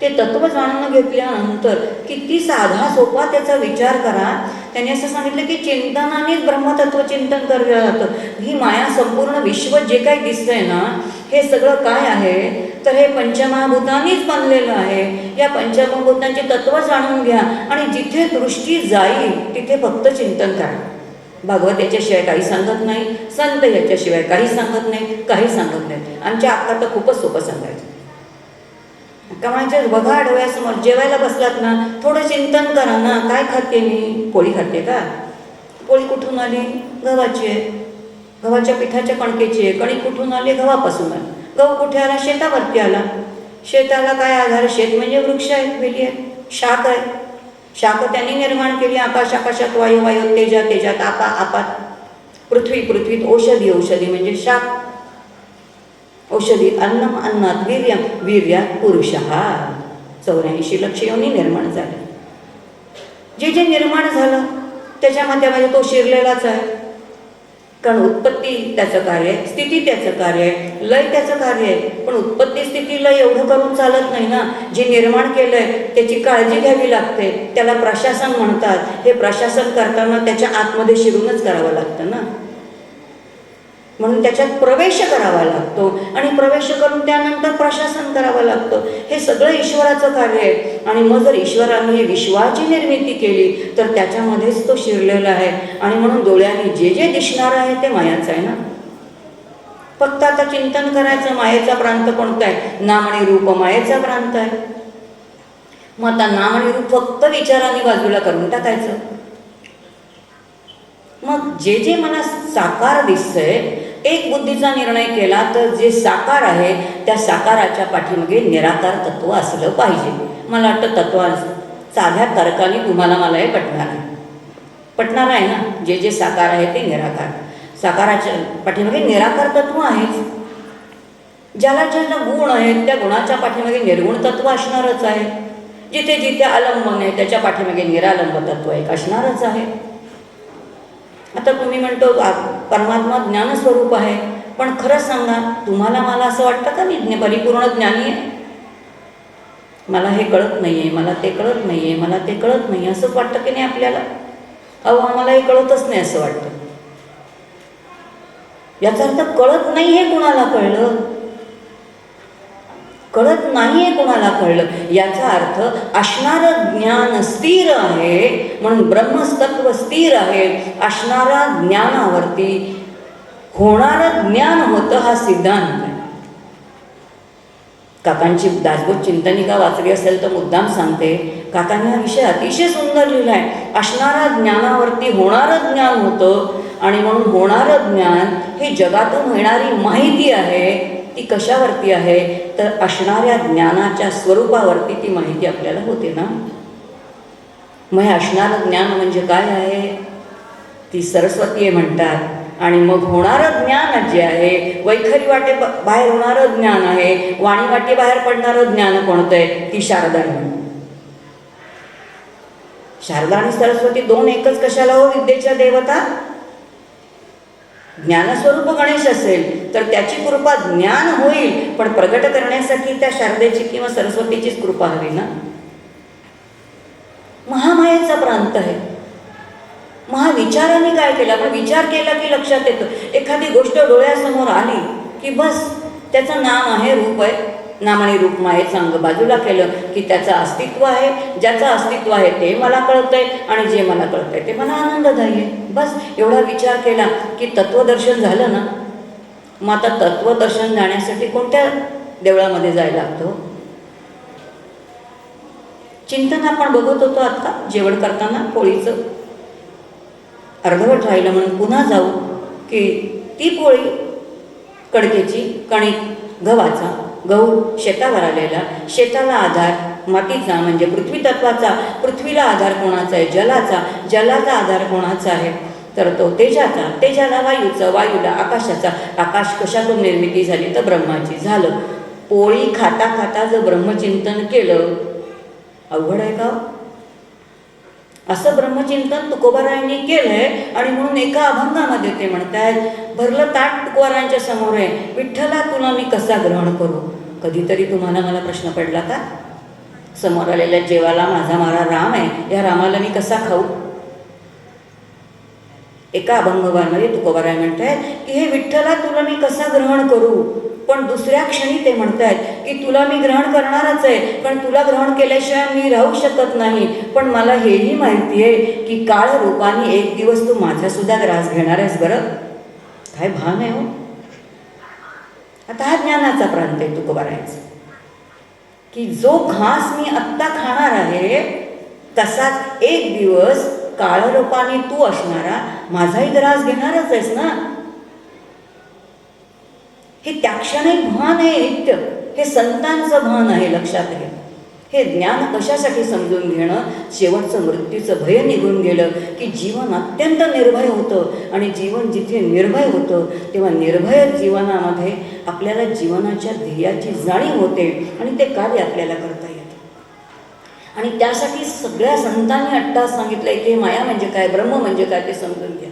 Speaker 1: ते तत्व जाणून घेतल्यानंतर किती साधा सोपा त्याचा विचार करा. त्याने असं सांगितलं की चिंतनानेच ब्रह्मतत्व चिंतन केलं जातं. ही माया संपूर्ण विश्व जे काही दिसतंय ना, हे सगळं काय आहे तर हे पंचमहाभूतांनीच बनलेलं आहे. या पंचमहाभूतांची तत्व जाणून घ्या आणि जिथे दृष्टी जाईल तिथे फक्त चिंतन करा. भागवत याच्याशिवाय काही सांगत नाही, संत याच्याशिवाय काही सांगत नाही, काही सांगत नाही. आमच्या अक्का तर खूपच सोपं सांगायचं. का म्हणजे बघा डोळ्यासमोर जेवायला बसलात ना, थोडं चिंतन करा ना. काय खाते मी? पोळी खाते का? पोळी कुठून आली? गव्हाची आहे. गव्हाच्या पिठाच्या कणकेची आहे. कणिक कुठून आली? गव्हापासून आली. गहू कुठे आला? शेतावरती आला. शेताला काय आधार? शेत म्हणजे वृक्ष आहे, वेली आहे, शाख आहे. शाख त्यांनी निर्माण केली. आकाश आकाशात, वायू वायूत, तेजात तेजात, आपा आपात, पृथ्वी पृथ्वीत, औषधी औषधी म्हणजे शाख. औषधी अन्नम अन्नात वीर्यम वीर्यात पुरुषः. 84 लक्ष योनी निर्माण झाले. जे जे निर्माण झालं त्याच्यामध्ये तो शिरलेलाच आहे. कारण उत्पत्ती त्याचं कार्य आहे, स्थिती त्याचं कार्य आहे, लय त्याचं कार्य आहे. पण उत्पत्ती स्थिती लय एवढं करून चालत नाही ना. जे निर्माण केलंय त्याची काळजी घ्यावी लागते. त्याला प्रशासन म्हणतात. हे प्रशासन करताना त्याच्या आतमध्ये शिरूनच करावं लागतं ना. म्हणून त्याच्यात प्रवेश करावा लागतो आणि प्रवेश करून त्यानंतर प्रशासन करावं लागतं. हे सगळं ईश्वराचं कार्य आहे. आणि मग जर ईश्वराने हे विश्वाची निर्मिती केली तर त्याच्यामध्येच तो शिरलेला आहे. आणि म्हणून डोळ्याने जे जे दिसणार आहे ते मायाचं आहे ना. फक्त आता चिंतन करायचं, मायेचा प्रांत कोणता आहे? नाम आणि रूप मायेचा प्रांत आहे. मग आता नाम आणि रूप फक्त विचाराने बाजूला करून टाकायचं. मग जे जे मला साकार दिसतंय, एक बुद्धीचा निर्णय केला तर जे साकार आहे त्या साकाराच्या पाठीमागे निराकार तत्व असलं पाहिजे. मला वाटतं तत्व साध्या तर्काने तुम्हाला मला हे पटणार आहे. पटणार आहे ना. जे जे साकार आहे ते निराकार. साकाराच्या पाठीमागे निराकार तत्व आहेच. ज्याला ज्याला गुण आहेत त्या गुणाच्या पाठीमागे निर्गुण तत्व असणारच आहे. जिथे जिथे अलंबन आहे त्याच्या पाठीमागे निरालंब तत्व एक असणारच आहे. आता तुम्ही म्हणतो परमात्मा ज्ञानस्वरूप आहे, पण खरंच सांगा, तुम्हाला मला असं वाटतं का मी परिपूर्ण ज्ञानी आहे? मला हे कळत नाही आहे, मला ते कळत नाही आहे, मला ते कळत नाही असंच वाटतं की नाही आपल्याला? आम्हाला हे कळतच नाही असं वाटतं. याचा अर्थ कळत नाही हे कुणाला कळलं? कळत नाही हे कुणाला कळलं? याचा अर्थ असणारं ज्ञान स्थिर आहे. म्हणून ब्रह्मतत्व स्थिर आहे. असणाऱ्या ज्ञानावरती होणारं ज्ञान होतं हा सिद्धांत आहे. काकांची दासबोध चिंतनिका वाचली असेल तर मुद्दाम सांगते. काकांनी हा विषय अतिशय सुंदर लिहिला आहे. असणाऱ्या ज्ञानावरती होणारं ज्ञान होतं. आणि म्हणून होणारं ज्ञान हे जगातून येणारी माहिती आहे. ती कशावरती आहे तर असणाऱ्या ज्ञानाच्या स्वरूपावरती ती माहिती आपल्याला होते ना. मग हे असणारं ज्ञान म्हणजे काय आहे? ती सरस्वती आहे म्हणतात. आणि मग होणारं ज्ञान जे आहे, वैखरी वाटे बाहेर होणारं ज्ञान आहे, वाणी वाटे बाहेर पडणारं ज्ञान कोणतं आहे? ती शारदा आहे. शारदा आणि सरस्वती दोन एकच कशाला हो? विद्येच्या देवता. ज्ञानस्वरूप गणेश असेल तर त्याची कृपा ज्ञान होईल, पण प्रगट करण्यासाठी त्या शारदेची किंवा सरस्वतीचीच कृपा हवी ना. महामायेचा प्रांत आहे. महाविचाराने काय केलं? आपण विचार केला की लक्षात येतं. एखादी गोष्ट डोळ्यासमोर आली की बस त्याचं नाम आहे, रूप आहे. नाम आणि रूप मायेचं अंग बाजूला केलं की त्याचं अस्तित्व आहे. ज्याचं अस्तित्व आहे ते मला कळतंय आणि जे मला कळतंय ते मला आनंददायी आहे. बस एवढा विचार केला की तत्वदर्शन झालं ना. मग आता तत्वदर्शन जाण्यासाठी कोणत्या देवळामध्ये जायला लागतं? चिंतन आपण बघत होतो आता जेवण करताना. पोळीचं अर्धवट राहिलं म्हणून पुन्हा जाऊ की ती पोळी कणकेची, कणिक गव्हाचा, गहू शेतावर आलेला, शेताला आधार मातीचा म्हणजे पृथ्वी तत्वाचा, पृथ्वीला आधार कोणाचा आहे? जलाचा, जलाचा आधार कोणाचा आहे? तर तो तेजाचा, तेजाला वायूचा, वायूला आकाशाचा, आकाश कशातून निर्मिती झाली तर ब्रह्माची. झालं. पोळी खाता खाता जर ब्रह्मचिंतन केलं, अवघड आहे का? असं ब्रह्मचिंतन तुकोबारायांनी केलंय. आणि म्हणून एका अभंगामध्ये ते म्हणतात, भरलं ताट तुकोबारायांच्या समोर आहे, विठ्ठला तुला मी कसा ग्रहण करू? कधीतरी तुम्हाला मला प्रश्न पडला का? समोर आलेल्या जेवाला माझा मारा राम आहे, या रामाला मी कसा खाऊ? एका अभंगवामध्ये तुकोबाराय म्हणतात की हे विठ्ठला तुला मी कसा ग्रहण करू? पण दुसऱ्या क्षणी ते म्हणतायत की तुला मी ग्रहण करणारच आहे, पण तुला ग्रहण केल्याशिवाय मी राहू शकत नाही. पण मला हेही माहिती आहे की काळ रूपाने एक दिवस तू माझासुद्धा ग्रास घेणार आहेस. बरं काय भान आहे हो. आता हा ज्ञानाचा प्रांत आहे तुकोबारायांचा, की जो घास मी आत्ता खाणार आहे तसाच एक दिवस काळरूपाने तू असणारा माझाही ग्रास घेणारच आहेस ना. हे त्या क्षणी भान आहे नित्य. हे संतांचं भान आहे, लक्षात घ्या. हे ज्ञान कशासाठी समजून घेणं, शेवटचं मृत्यूचं भय निघून गेलं की जीवन अत्यंत निर्भय होतं. आणि जीवन जिथे निर्भय होतं तेव्हा निर्भय जीवनामध्ये आपल्याला जीवनाच्या ध्येयाची जाणीव होते आणि ते कार्य आपल्याला करता येतं. आणि त्यासाठी सगळ्या संतांनी अट्टास सांगितलंय की माया म्हणजे काय, ब्रह्म म्हणजे काय ते समजून घ्या.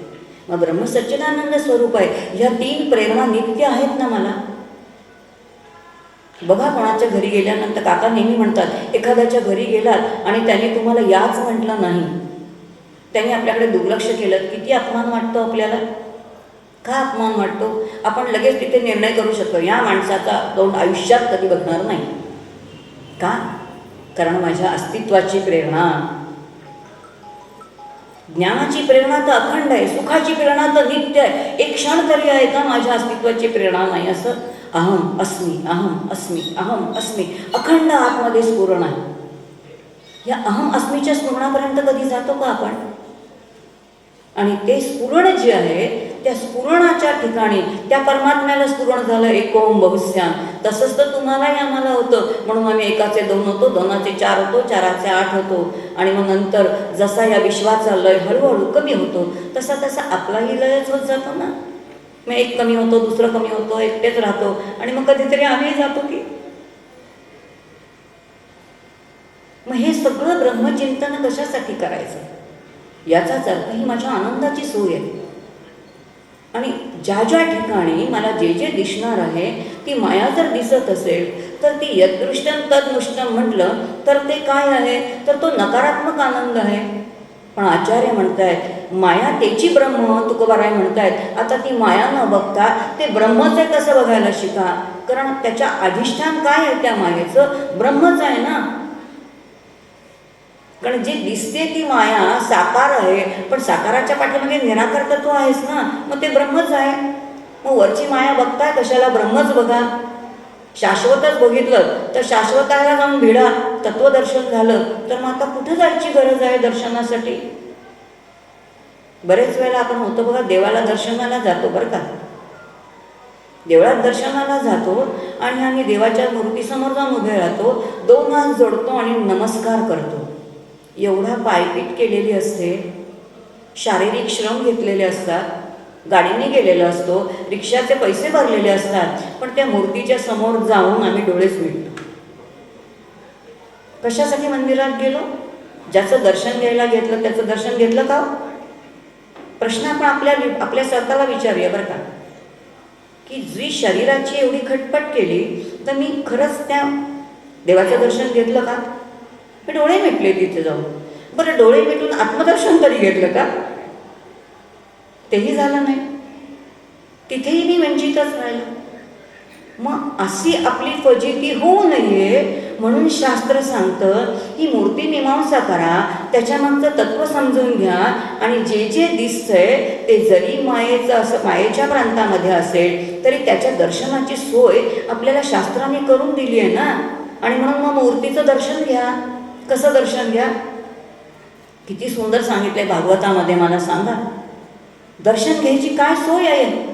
Speaker 1: मग ब्रह्म सच्चिदानंद स्वरूप आहे. ह्या 3 प्रेरणा नित्य आहेत ना मला. बघा कोणाच्या घरी गेल्यानंतर काका नेहमी म्हणतात, एखाद्याच्या घरी गेलात आणि त्याने तुम्हाला याच म्हटलं नाही, त्याने आपल्याकडे दुर्लक्ष केलं, किती अपमान वाटतो आपल्याला. का अपमान वाटतो? आपण लगेच तिथे निर्णय करू शकतो, या माणसाचा तोंड आयुष्यात कधी बघणार नाही. का? कारण माझ्या अस्तित्वाची प्रेरणा, ज्ञानाची प्रेरणा तर अखंड आहे, सुखाची प्रेरणा तर नित्य आहे. एक क्षण तरी आहे का माझ्या अस्तित्वाची प्रेरणा नाही असं? अहम अस्मी, अहम अस्मी, अहम अस्मी अखंड आतमध्ये स्फुरण आहे. या अहम अस्मीच्या स्फुरणापर्यंत कधी जातो का आपण? आणि ते स्फुरण जे आहे त्या स्फुरणाच्या ठिकाणी त्या परमात्म्याला स्फुरण झालं एकोम बहुश्याम. तसंच तर तुम्हालाही आम्हाला होतं. म्हणून आम्ही एकाचे 2 होतो, 2चे 4 होतो, 4चे 8 होतो. आणि मग नंतर जसा या विश्वाचा लय हळूहळू कमी होतो तसा तसा आपलाही लयच होत जातो ना. मग एक कमी होतो, दुसरं कमी होतो, एकटेच राहतो आणि मग कधीतरी आम्ही जातो की. मग हे सगळं ब्रह्मचिंतन कशासाठी करायचं? याचाच अर्थ ही माझ्या आनंदाची सोय आहे. आणि ज्या ज्या ठिकाणी मला जे जे दिसणार आहे ती माया जर दिसत असेल तर ती यदृष्टम तदनुष्टम म्हटलं तर ते काय आहे? तर तो नकारात्मक आनंद आहे. पण आचार्य म्हणतायत माया तेची ब्रह्म, तुकोबाराय म्हणतायत आता ती माया न बघता ते ब्रह्मच आहे कसं बघायला शिका. कारण त्याच्या अधिष्ठान काय आहे त्या मायेचं? ब्रह्मच आहे ना. कारण जी दिसते ती माया साकार आहे, पण साकाराच्या पाठीमागे निराकार तत्व आहेस ना, मग ते ब्रह्मच आहे. मग वरची माया बघताय कशाला? ब्रह्मच बघा. शाश्वतच बघितलं तर शाश्वताला जाऊन भिडा, तत्वदर्शन झालं तर मग आता कुठं जायची गरज आहे दर्शनासाठी? बरेच वेळेला आपण होतं बघा, देवाला दर्शनाला जातो बरं का, देवळात दर्शनाला जातो आणि आम्ही देवाच्या मूर्तीसमोर जाऊन उभे राहतो, 2 हात जोडतो आणि नमस्कार करतो. एवढा पायपीट केलेली असते, शारीरिक श्रम घेतलेले असतात, गाडीने गेलेला असतो, रिक्षाचे पैसे भरलेले असतात, पण त्या मूर्तीच्या समोर जाऊन आम्ही डोळेच मिळतो. कशासाठी मंदिरात गेलो? ज्याचं दर्शन घ्यायला घेतलं त्याचं दर्शन घेतलं का? प्रश्न आपण आपल्या स्वतःला विचारूया बरं का, की जी शरीराची एवढी खटपट केली तर मी खरंच त्या देवाचं दर्शन घेतलं का? मी डोळे मिटले तिथे जाऊन. बरं डोळे मिटून आत्मदर्शन तरी घेतलं का? तेही झालं नाही. तिथेही मी वंचितच राहिलो. मग अशी आपली फजिती होऊ नये म्हणून शास्त्र सांगतं ही मूर्ती मीमांसा करा, त्याच्यामागचं तत्व समजून घ्या आणि जे जे दिसतंय ते जरी मायेचं असं मायेच्या प्रांतामध्ये असेल तरी त्याच्या दर्शनाची सोय आपल्याला शास्त्राने करून दिली आहे ना. आणि म्हणून मग मूर्तीचं दर्शन घ्या. कसं दर्शन घ्या? किती सुंदर सांगितलंय भागवतामध्ये. मला सांगा दर्शन घ्यायची काय सोय आहे?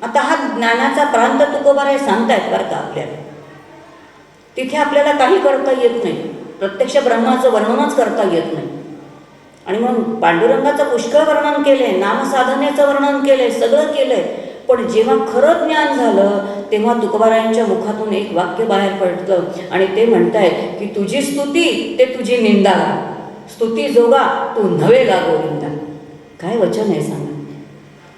Speaker 1: आता हा ज्ञानाचा प्रांत तुकोबाराय सांगतायत बरं का आपल्याला. तिथे आपल्याला काही करता येत नाही, प्रत्यक्ष ब्रह्माचं वर्णनच करता येत नाही. आणि मग पांडुरंगाचं पुष्कळ वर्णन केलंय, नामसाधनेचं वर्णन केलंय, सगळं केलंय. पण जेव्हा खरं ज्ञान झालं तेव्हा तुकोबारायांच्या मुखातून एक वाक्य बाहेर पडलं आणि ते म्हणतायत की तुझी स्तुती ते तुझी निंदा, स्तुती जोगा तू नव्हे गा गोविंदा. काय वचन आहे सांगा.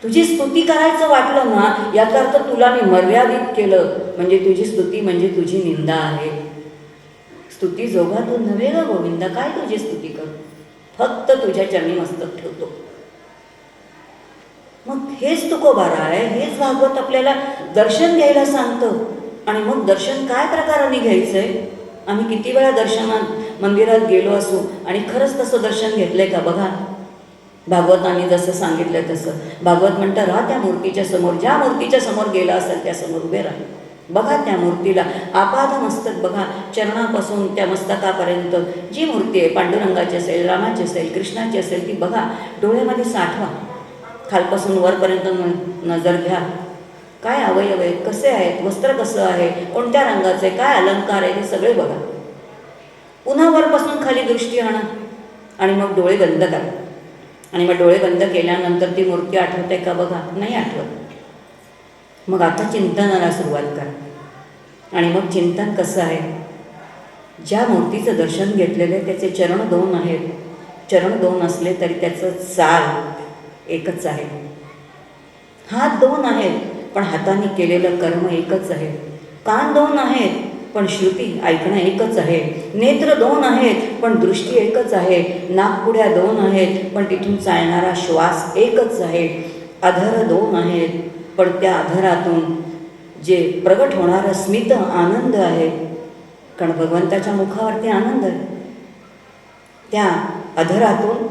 Speaker 1: तुझी स्तुती करायचं वाटलं ना याचा अर्थ तुला मी मर्यादित केलं, म्हणजे तुझी स्तुती म्हणजे तुझी निंदा आहे. स्तुती जोगा तू नव्हे गा गोविंदा. काय तुझी स्तुती कर, फक्त तुझ्या चरणी मस्तक ठेवतो. मग हेच तुकोबाराय, हेच भागवत आपल्याला दर्शन घ्यायला सांगतं. आणि मग दर्शन काय प्रकाराने घ्यायचंय? आम्ही किती वेळा दर्शनात मंदिरात गेलो असू आणि खरंच तसं दर्शन घेतलंय का? बघा, भागवतांनी जसं सांगितलंय तसं भागवत म्हणतं, राहा त्या मूर्तीच्या समोर, ज्या मूर्तीच्या समोर गेला असेल त्या समोर उभे राहा. बघा त्या मूर्तीला, आपाद मस्तक बघा, चरणापासून त्या मस्तकापर्यंत जी मूर्ती आहे, पांडुरंगाची असेल, रामाची असेल, कृष्णाची असेल, ती बघा, डोळ्यामध्ये साठवा, खालपासून वरपर्यंत नजर घ्या. काय अवयव आहेत, कसे आहेत, वस्त्र कसं आहे, कोणत्या रंगाचं आहे, काय अलंकार आहे, हे सगळे बघा. पुन्हा वरपासून खाली दृष्टी आणा आणि मग डोळे बंद करा. आणि मग डोळे बंद केल्यानंतर ती मूर्ती आठवते का? बघा, नाही आठवत. मग आता चिंतनाला सुरुवात करा. आणि मग चिंतन कसं आहे? ज्या मूर्तीचं दर्शन घेतलेलं आहे त्याचे चरण 2 आहेत. चरण 2 असले तरी त्याचं चाल एकच आहे. हात 2 आहेत पण हाताने केलेलं कर्म एकच आहे. कान 2 आहेत पण श्रुती ऐकणं एकच आहे. नेत्र 2 आहेत पण दृष्टी एकच आहे. नाकपुड्या 2 आहेत पण तिथून चालणारा श्वास एकच आहे. अधर 2 आहेत पण त्या अधरातून जे प्रगट होणारं स्मित आनंद आहे, कारण भगवंताच्या मुखावरती आनंद आहे, त्या अधरातून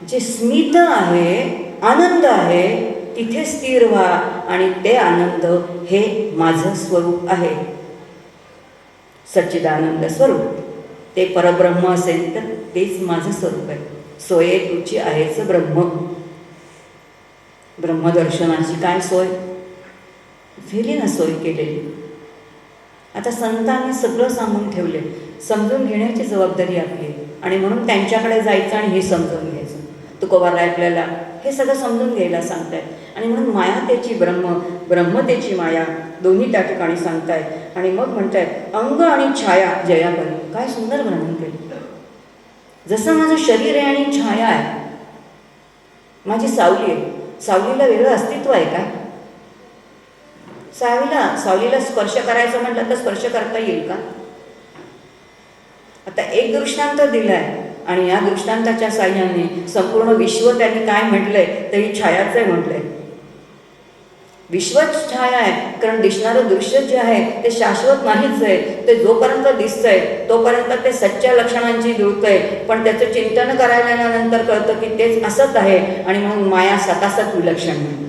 Speaker 1: जे स्मित आहे, आनंद आहे, तिथे स्थिर व्हा. आणि ते आनंद हे माझं स्वरूप आहे, सच्चिदानंद स्वरूप. ते परब्रह्म असेल तर तेच माझं स्वरूप आहे. सोये तुझी आहेच ब्रह्म. ब्रह्मदर्शनाची काय सोय झाली ना, सोय केलेली. आता संतांनी सगळं सांगून ठेवले, समजून घेण्याची जबाबदारी आपली. आणि म्हणून त्यांच्याकडे जायचं आणि हे समजून घ्यायचं. तुकोबाराय आपल्याला हे सगळं समजून घ्यायला सांगतायत. आणि म्हणून माया त्याची ब्रह्म, ब्रह्म त्याची माया, दोन्ही त्या ठिकाणी सांगतायत. आणि मग म्हणतायत अंग आणि छाया जयापरी. काय सुंदर वर्णन केलं. जसं माझं शरीर आहे आणि छाया आहे, माझी सावली आहे. सावलीला वेगळं अस्तित्व आहे काय? सावलीला स्पर्श करायचं म्हटलं तर स्पर्श करता येईल का? आता एक दृष्टांत दिलाय आणि या दृष्टांताच्या साह्याने संपूर्ण विश्व त्यांनी काय म्हटलंय, तरी छायाच आहे म्हटलंय. विश्वच छाया आहे, कारण दिसणारं दृश्य जे आहे ते शाश्वत नाहीच आहे. ते जोपर्यंत दिसतंय तोपर्यंत ते सच्च्या लक्षणांची जुळतंय, पण त्याचं चिंतन करायला नंतर कळतं की तेच असत आहे. आणि म्हणून माया सतासत विलक्षण म्हणते.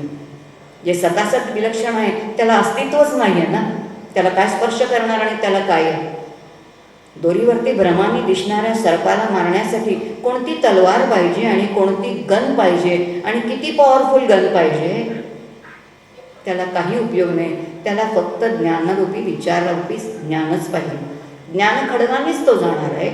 Speaker 1: जे सतासत विलक्षण आहे त्याला अस्तित्वच नाही आहे ना, त्याला काय स्पर्श करणार आणि त्याला काय आहे? दोरीवरती भ्रमाने दिसणाऱ्या सर्पाला मारण्यासाठी कोणती तलवार पाहिजे आणि कोणती गन पाहिजे आणि किती पॉवरफुल गन पाहिजे? त्याला काही उपयोग नाही. त्याला फक्त ज्ञानरूपी, विचाररूपी ज्ञानच पाहिजे. ज्ञान खडगानेच तो जाणार आहे.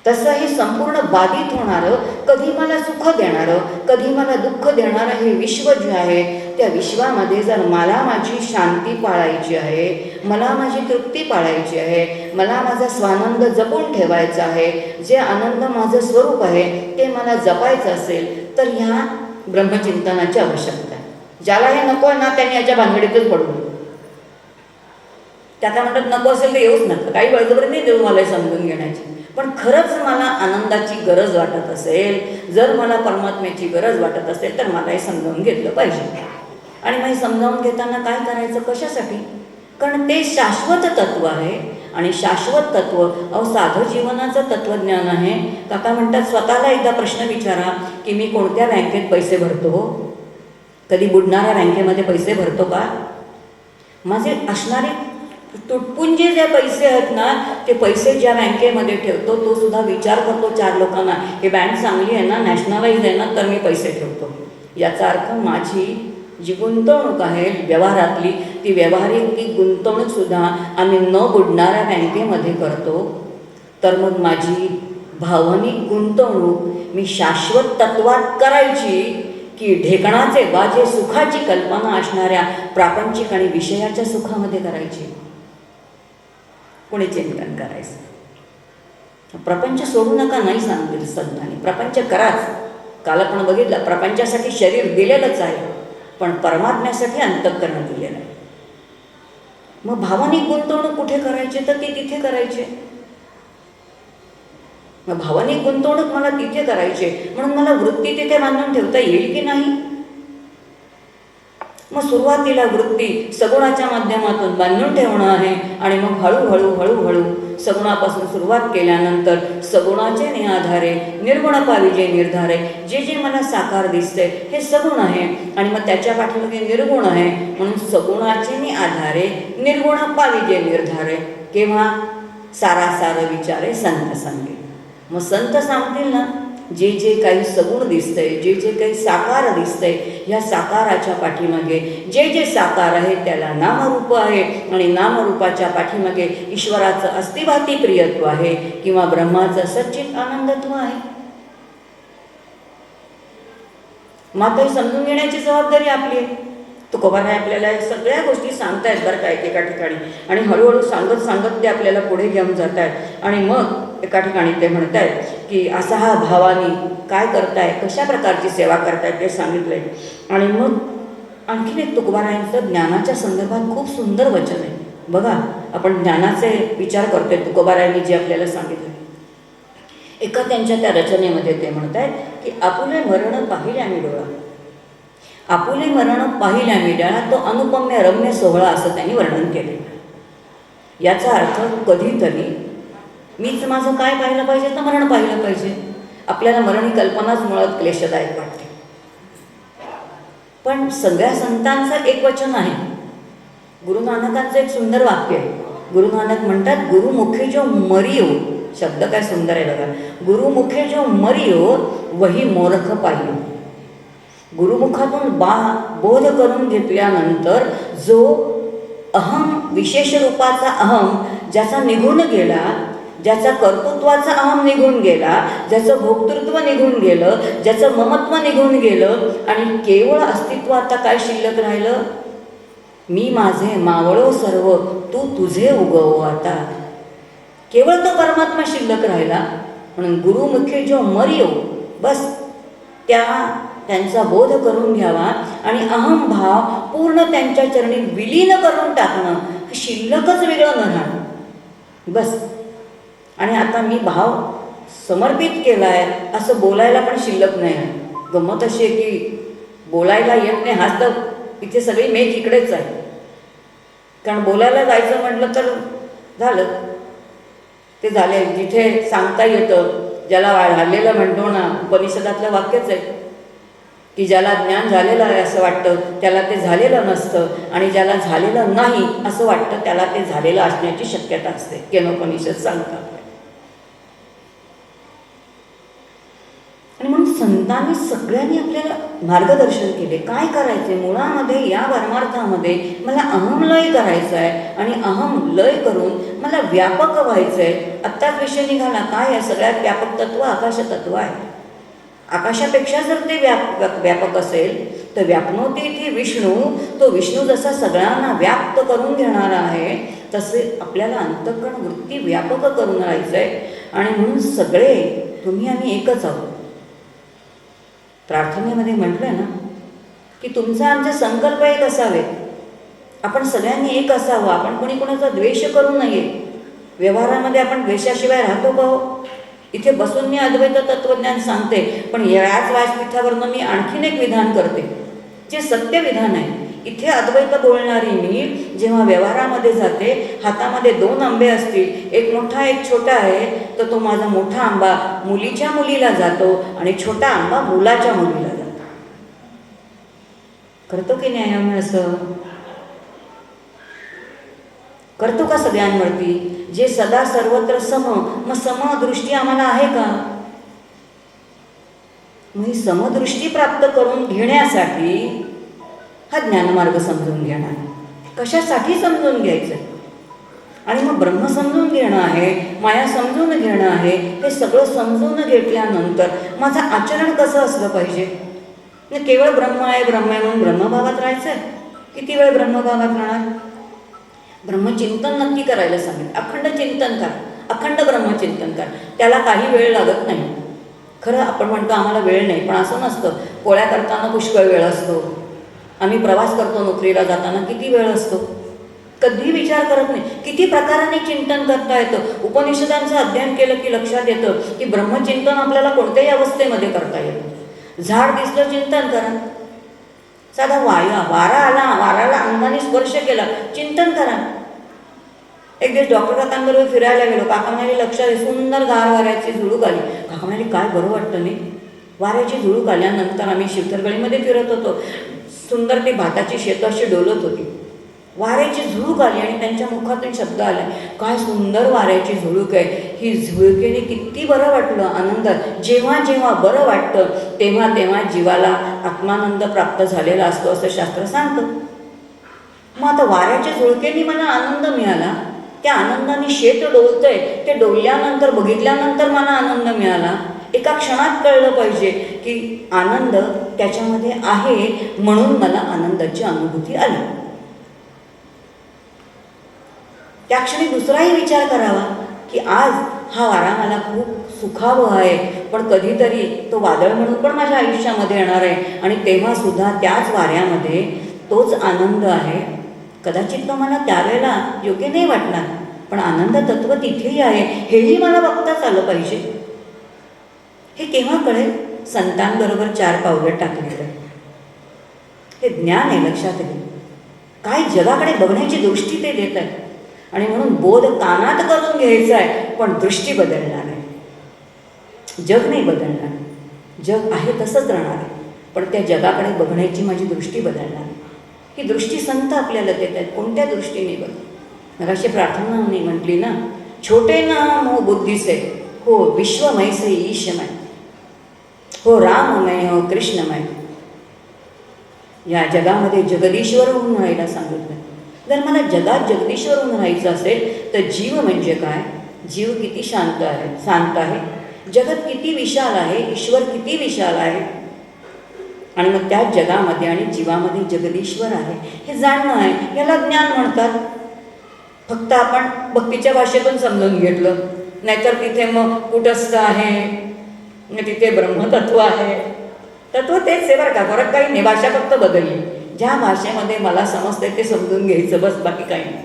Speaker 1: तसं हे संपूर्ण बाधित होणारं, कधी मला सुख देणारं, कधी मला दुःख देणारं हे विश्व जे आहे, त्या विश्वामध्ये जर मला माझी शांती पाळायची आहे, मला माझी तृप्ती पाळायची आहे, मला माझा स्वानंद जपून ठेवायचा आहे, जे आनंद माझं स्वरूप आहे ते मला जपायचं असेल तर ह्या ब्रह्मचिंतनाची आवश्यकता आहे. ज्याला हे नको आहे ना त्यांनी याच्या भानगडीतच पडू नये. त्याचा म्हणतात नको असेल तर येऊच नका, काही बळजबरी नाही देऊ मला समजून घेण्याची. पण खरंच मला आनंदाची गरज वाटत असेल, जर मला परमात्म्याची गरज वाटत असेल तर मला हे समजावून घेतलं पाहिजे. आणि मग हे समजावून घेताना काय करायचं, कशासाठी? कारण ते शाश्वत तत्व आहे. आणि शाश्वत तत्व साधं जीवनाचं तत्वज्ञान आहे. काका म्हणतात स्वतःला एकदा प्रश्न विचारा की मी कोणत्या बँकेत पैसे भरतो? कधी बुडणाऱ्या बँकेमध्ये पैसे भरतो का? माझे असणारे तुटपुंजे जे पैसे आहेत ना, ते पैसे ज्या बँकेमध्ये ठेवतो तो सुद्धा विचार करतो 4 लोकांना, हे बँक चांगली आहे ना, नॅशनलाइज आहे ना, तर मी पैसे ठेवतो. याचा अर्थ माझी जी गुंतवणूक आहे व्यवहारातली, ती व्यवहारिक ती गुंतवणूकसुद्धा आम्ही न बुडणाऱ्या बँकेमध्ये करतो. तर मग माझी भावनिक गुंतवणूक मी शाश्वत तत्वात करायची की ढेकणाचे बाजे सुखाची कल्पना असणाऱ्या प्रापंचिक आणि विषयाच्या सुखामध्ये करायची? कोणी चिंतन करायचं. प्रपंच सोडू नका नाही सांगितलं संतांनी, प्रपंच कराच. काल आपण बघितलं प्रपंचासाठी शरीर दिलेलंच आहे, पण परमात्म्यासाठी अंतःकरण दिलेलं आहे. मग भावनिक गुंतवणूक कुठे करायची? तर ती तिथे करायची. मग भावनिक गुंतवणूक मला तिथे करायची, म्हणून मला वृत्ती तिथे बांधून ठेवता येईल की नाही? मग मग सुरुवातीला वृत्ती सगुणाच्या माध्यमातून बांधून ठेवणं आहे आणि मग हळूहळू हळूहळू सगुणापासून सुरुवात केल्यानंतर सगुणाचे आधारे निर्गुण पाविजे निर्धारे, जे जे मला साकार दिसते हे सगुण आहे आणि मग त्याच्या पाठीमागे निर्गुण आहे, म्हणून सगुणाचे आधारे निर्गुण पाविजे निर्धारे. केव्हा? सारासार विचारे संत सांगे. मग संत सांगतील ना, जे जे काही सगुण दिसतंय, जे जे काही साकार दिसतंय, ह्या साकाराच्या पाठीमागे जे जे साकार आहे त्याला नामरूप आहे आणि नामरूपाच्या पाठीमागे ईश्वराचं अस्तिभाती प्रियत्व आहे किंवा ब्रह्माचं सच्चित आनंदत्व आहे. मात्र समजून घेण्याची जबाबदारी आपली आहे. तुकोबाराय आपल्याला सगळ्या गोष्टी सांगतायत बरं का एका ठिकाणी, आणि हळूहळू सांगत सांगत ते आपल्याला पुढे घेऊन जात आहेत. आणि मग एका ठिकाणी ते म्हणत आहेत की असा हा भावानी काय करताय, कशा प्रकारची सेवा करताय ते सांगितलंय. आणि मग आणखीन एक तुकोबारायांचं ज्ञानाच्या संदर्भात खूप सुंदर वचन आहे बघा. आपण ज्ञानाचे विचार करतोय, तुकोबारायांनी जे आपल्याला सांगितलं एका त्यांच्या त्या रचनेमध्ये ते म्हणत आहेत की आपुले मरण पाहिल्या मी डोळा, आपुले मरण पाहिल्या मी डोळा, तो अनुपम्य रम्य सोहळा असं त्यांनी वर्णन केले. याचा अर्थ कधीतरी मीच माझं काय पाहिलं पाहिजे तर मरण पाहिलं पाहिजे. आपल्याला मरण ही कल्पनाच मुळात क्लेशदायक वाटते, पण सगळ्या संतांचं एक वचन आहे. गुरु नानकांचं एक सुंदर वाक्य आहे. गुरु नानक म्हणतात, गुरुमुखे जो मरियो, शब्द काय सुंदर आहे बघा, गुरुमुखे जो मरियो वही मोरख पाहियो. गुरुमुखातून बोध करून घेतल्यानंतर जो अहम, विशेष रूपाचा अहम ज्याचा निघून गेला, ज्याचा कर्तृत्वाचा अहम निघून गेला, ज्याचं भोक्तृत्व निघून गेलं, ज्याचं ममत्व निघून गेलं आणि केवळ अस्तित्व आता काय शिल्लक राहिलं, मी माझे मावळो सर्व तू तुझे उगव आता. केवळ तो परमात्मा शिल्लक राहिला. म्हणून गुरुमुखे जो मरियो, बस त्यांचा बोध करून घ्यावा आणि अहम भाव पूर्ण त्यांच्या चरणी विलीन करून टाकणं, शिल्लकच वेगळं न राहणं बस. आणि आता मी भाव समर्पित केला आहे असं बोलायला पण शिल्लक नाही आहे. गंमत अशी आहे की बोलायला येत नाही, हाच तर इथे सगळी मेघ इकडेच आहे. कारण बोलायला जायचं म्हटलं तर झालं ते झाले. जिथे सांगता येतं, ज्याला झालेलं म्हणतो ना, उपनिषदातलं वाक्यच आहे की ज्याला ज्ञान झालेलं आहे असं वाटतं त्याला ते झालेलं नसतं, आणि ज्याला झालेलं नाही असं वाटतं त्याला ते झालेलं असण्याची शक्यता असते, केनोपनिषद सांगतात. आणि म्हणून संतांनी सगळ्यांनी आपल्याला मार्गदर्शन केले, काय करायचे. मुळामध्ये या परमार्थामध्ये मला अहमलय करायचं आहे आणि अहमलय करून मला व्यापक व्हायचं आहे. आत्ताच विषय निघाला काय आहे, सगळ्यात व्यापक तत्व आकाशतत्व आहे. आकाशापेक्षा जर ते व्यापक असेल तर व्यापनोती इथे विष्णू, तो विष्णू जसा सगळ्यांना व्याप्त करून घेणारा आहे तसे आपल्याला अंतःकरण वृत्ती व्यापक करून राहायचं आहे. आणि म्हणून सगळे तुम्ही आम्ही एकच आहोत. प्रार्थनेमध्ये म्हटलं ना की तुमचा आमचे संकल्प एक असावे, आपण सगळ्यांनी एक असावं, आपण कोणी कोणाचा द्वेष करू नये. व्यवहारामध्ये आपण द्वेषाशिवाय राहतो का हो? इथे बसून मी अद्वैत तत्वज्ञान सांगते, पण याच व्यासपीठावरनं मी आणखीन एक विधान करते जे सत्य विधान आहे. इथे अद्वैत बोलणारी मी जेव्हा व्यवहारामध्ये जाते, हातामध्ये 2 आंबे असतील, एक मोठा एक छोटा आहे, तर तो माझा मोठा आंबा मुलीच्या मुलीला जातो आणि छोटा आंबा मुलाच्या मुलीला जातो. करतो की नाही आम्ही असं? करतो का सगळ्यांवरती? जे सदा सर्वत्र सम, मग समदृष्टी आम्हाला आहे का? मग ही समदृष्टी प्राप्त करून घेण्यासाठी हा ज्ञानमार्ग समजून घेणार. कशासाठी समजून घ्यायचं? आणि मग ब्रह्म समजून घेणं आहे, माया समजून घेणं आहे. हे सगळं समजून घेतल्यानंतर माझं आचरण कसं असलं पाहिजे? केवळ ब्रह्म आहे ब्रह्म आहे म्हणून ब्रह्मभावात राहायचं आहे? किती वेळ ब्रह्मभावात राहणार? ब्रह्मचिंतन नक्की करायला सांगेल. अखंड चिंतन कर, अखंड ब्रह्मचिंतन कर. त्याला काही वेळ लागत नाही. खरं आपण म्हणतो आम्हाला वेळ नाही, पण असं नसतं. पोळ्या करताना पुष्कळ वेळ असतो. आम्ही प्रवास करतो नोकरीला जाताना किती वेळ असतो, कधी विचार करत नाही. किती प्रकाराने चिंतन करता येतं. उपनिषदांचं अध्ययन केलं की लक्षात येतं की ब्रह्मचिंतन आपल्याला कोणत्याही अवस्थेमध्ये करता येतं. झाड दिसलं चिंतन करा, साधा वारा आला, वाराला अंगाने स्पर्श केला, चिंतन करा. एक दिवस डॉक्टर काकांबरोबर फिरायला गेलो. काका म्हणाले लक्षात सुंदर गार वाऱ्याची झुळूक आली. काका म्हणाले काय बरं वाटतं नाही. वाऱ्याची झुळूक आल्यानंतर आम्ही शिवतरगडीमध्ये फिरत होतो. सुंदर ती भाताची शेतं अशी डोलत होती. वाऱ्याची झुळूक आली आणि त्यांच्या मुखातून शब्द आला, काय सुंदर वाऱ्याची झुळूक आहे. ही झुळुकीने किती बरं वाटलं. आनंद जेव्हा जेव्हा बरं वाटतं तेव्हा तेव्हा जीवाला आत्मानंद प्राप्त झालेला असतो असं शास्त्र सांगतं. मग आता वाऱ्याच्या झुळकेने मला आनंद मिळाला. त्या आनंदाने शेत डोलतंय, ते डोलल्यानंतर बघितल्यानंतर मला आनंद मिळाला. एका क्षणात कळलं पाहिजे की आनंद त्याच्यामध्ये आहे म्हणून मला आनंदाची अनुभूती आली. त्या क्षणी दुसराही विचार करावा की आज हा वारा मला खूप सुखावह आहे, पण कधीतरी तो वादळ म्हणून पण माझ्या आयुष्यामध्ये येणार आहे आणि तेव्हासुद्धा त्याच वाऱ्यामध्ये तोच आनंद आहे. कदाचित तो मला त्यावेळेला योग्य नाही वाटणार, पण आनंद तत्व तिथेही आहे हेही मला बघताच आलं पाहिजे. हे केव्हा कळेल? संतांबरोबर 4 पावलं टाकली तर. हे ज्ञान आहे, लक्षात घे. काय जगाकडे बघण्याची दृष्टी ते देत आहे. आणि म्हणून बोध कानात करून घ्यायचा आहे, पण दृष्टी बदलणार आहे. जग नाही बदलणार, जग आहे तसंच राहणार आहे, पण त्या जगाकडे बघण्याची माझी दृष्टी बदलणार आहे. ही दृष्टी संत आपल्याला देत आहेत. कोणत्या दृष्टीने बघ. मला अशी प्रार्थना नाही म्हटली ना, छोटे नाम हो बुद्धीसे, हो विश्वमय से ईशमय, हो राममय हो कृष्णमय. या जगामध्ये जगदीश्वर होऊन राहायला सांगितलं. जर मला जगात जगदीश्वर होऊन राहायचं असेल तर जीव म्हणजे काय? जीव किती शांत आहे. जगत किती विशाल आहे, ईश्वर किती विशाल आहे. आणि मग त्या जगामध्ये आणि जीवामध्ये जगदीश्वर आहे हे जाणणं आहे. याला ज्ञान म्हणतात. फक्त आपण भक्तीच्या भाषेतून समजून घेतलं, नाहीतर तिथे मग कुटस्थ आहे, तिथे ब्रह्मतत्व आहे. तत्व तेच आहे बरं का, फरक काही नाही, भाषा फक्त बदलली. ज्या भाषेमध्ये मला समजते ते समजून घ्यायचं, बस, बाकी काही नाही.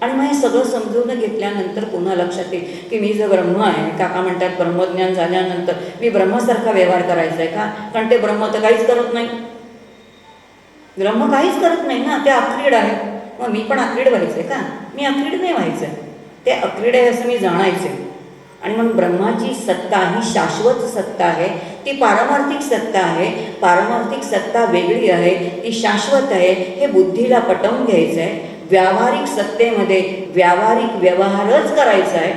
Speaker 1: आणि मग हे सगळं समजून घेतल्यानंतर पुन्हा लक्षात येईल की मी जर ब्रह्म आहे. काका म्हणतात ब्रह्मज्ञान झाल्यानंतर मी ब्रह्मासारखा व्यवहार करायचा आहे का? कारण ते ब्रह्म तर काहीच करत नाही. ब्रह्म काहीच करत नाही ना, ते अक्रीड आहे. मग मी पण अक्रीड व्हायचं आहे का? मी अक्रीड नाही व्हायचं आहे, ते अक्रीड आहे असं मी जाणायचं आहे. आणि मग ब्रह्माची सत्ता ही शाश्वत सत्ता आहे, ती पारमार्थिक सत्ता आहे. पारमार्थिक सत्ता वेगळी आहे, ती शाश्वत आहे. हे बुद्धीला पटवून घ्यायचं आहे. व्यावहारिक सत्तेमध्ये व्यावहारिक व्यवहारच करायचा आहे.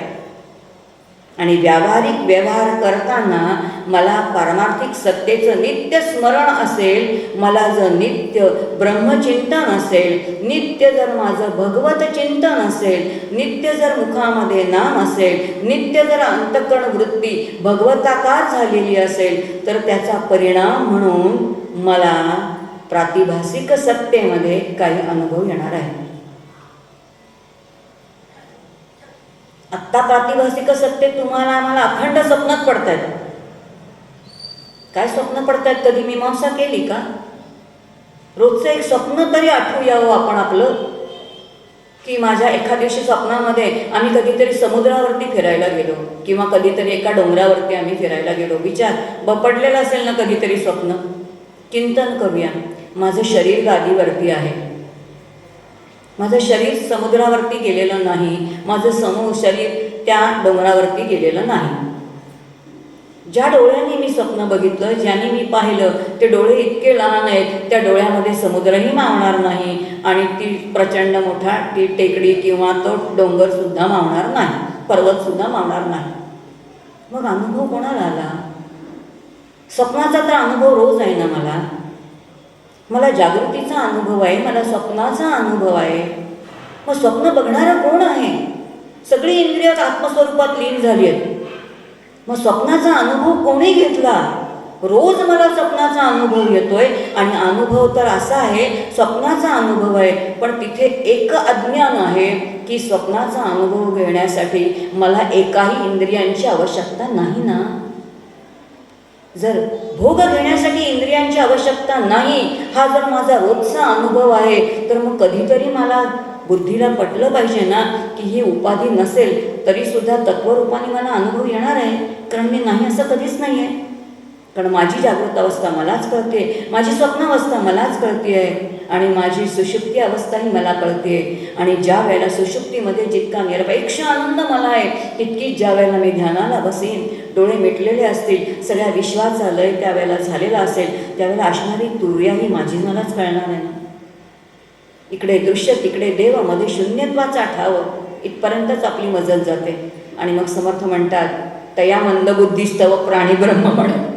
Speaker 1: आणि व्यावहारिक व्यवहार करताना मला पारमार्थिक सत्तेचं नित्य स्मरण असेल, मला जर नित्य ब्रह्मचिंतन असेल, नित्य जर माझं भगवत चिंतन असेल, नित्य जर मुखामध्ये नाम असेल, नित्य जर अंतःकरण वृत्ती भगवताकार झालेली असेल, तर त्याचा परिणाम म्हणून मला प्रातिभासिक सत्तेमध्ये काही अनुभव येणार आहे. आत्ता प्रातिभासिक सत्तेत तुम्हाला आम्हाला अखंड स्वप्नात पडतायत. काय स्वप्न पडतायत? कधी मीमांसा केली का? रोजचं एक स्वप्न तरी आठवू यावं आपण आपलं, की माझ्या एखाद्या दिवशी स्वप्नामध्ये आम्ही कधीतरी समुद्रावरती फिरायला गेलो किंवा कधीतरी एका डोंगरावरती आम्ही फिरायला गेलो. विचार पडलेला असेल ना कधीतरी स्वप्न. चिंतन करूया. माझं शरीर गादीवरती आहे, माझं शरीर समुद्रावरती गेलेलं नाही, माझं शरीर त्या डोंगरावरती गेलेलं नाही. ज्या डोळ्यांनी मी स्वप्न बघितलं, ज्याने मी पाहिलं, ते डोळे इतके लहान आहेत, त्या डोळ्यामध्ये समुद्रही मावणार नाही आणि ती प्रचंड मोठा ती टेकडी किंवा तो डोंगरसुद्धा मावणार नाही, पर्वतसुद्धा मावणार नाही. मग अनुभव कोणाला आला? स्वप्नाचा तर अनुभव रोज आहे ना. मला जागृतीचा अनुभव आहे, मला स्वप्नाचा अनुभव आहे. मग स्वप्न बघणारं कोण आहे? सगळी इंद्रिय आत्मस्वरूपात लीन झाली आहेत. मग स्वप्नाचा अनुभव कोणी घेतला? रोज मला स्वप्नाचा अनुभव येतोय. आणि अनुभव तर असा आहे, स्वप्नाचा अनुभव आहे, पण तिथे एक अज्ञान आहे की स्वप्नाचा अनुभव घेण्यासाठी मला एकाही इंद्रियांची आवश्यकता नाही ना. जर भोग घेण्यासाठी इंद्रियांची आवश्यकता नाही, हा जर माझा रोजचा अनुभव आहे, तर मग कधीतरी मला बुद्धीला पटलं पाहिजे ना की ही उपाधी नसेल तरीसुद्धा तत्वरूपाने मला अनुभव येणार आहे, कारण मी नाही असं कधीच नाही आहे. कारण माझी जागृत अवस्था मलाच कळते, माझी स्वप्नावस्था मलाच कळते आहे आणि माझी सुषुप्ती अवस्थाही मला कळते. आणि ज्या वेळेला सुषुप्तीमध्ये जितका निरपेक्ष आनंद मला आहे, तितकीच ज्या वेळेला मी ध्यानाला बसेन, डोळे मिटलेले असतील, सगळ्या विश्वाचा लय त्यावेळेला झालेला असेल, त्यावेळेला असणारी तुर्याही माझी मलाच कळणार आहे ना. इकडे दृश्य तिकडे देव, मध्ये शून्यत्वाचा ठाव, इथपर्यंतच आपली मजल जाते. आणि मग समर्थ म्हणतात, तया मंदबुद्धीस्तव प्राणी ब्रह्म म्हणे.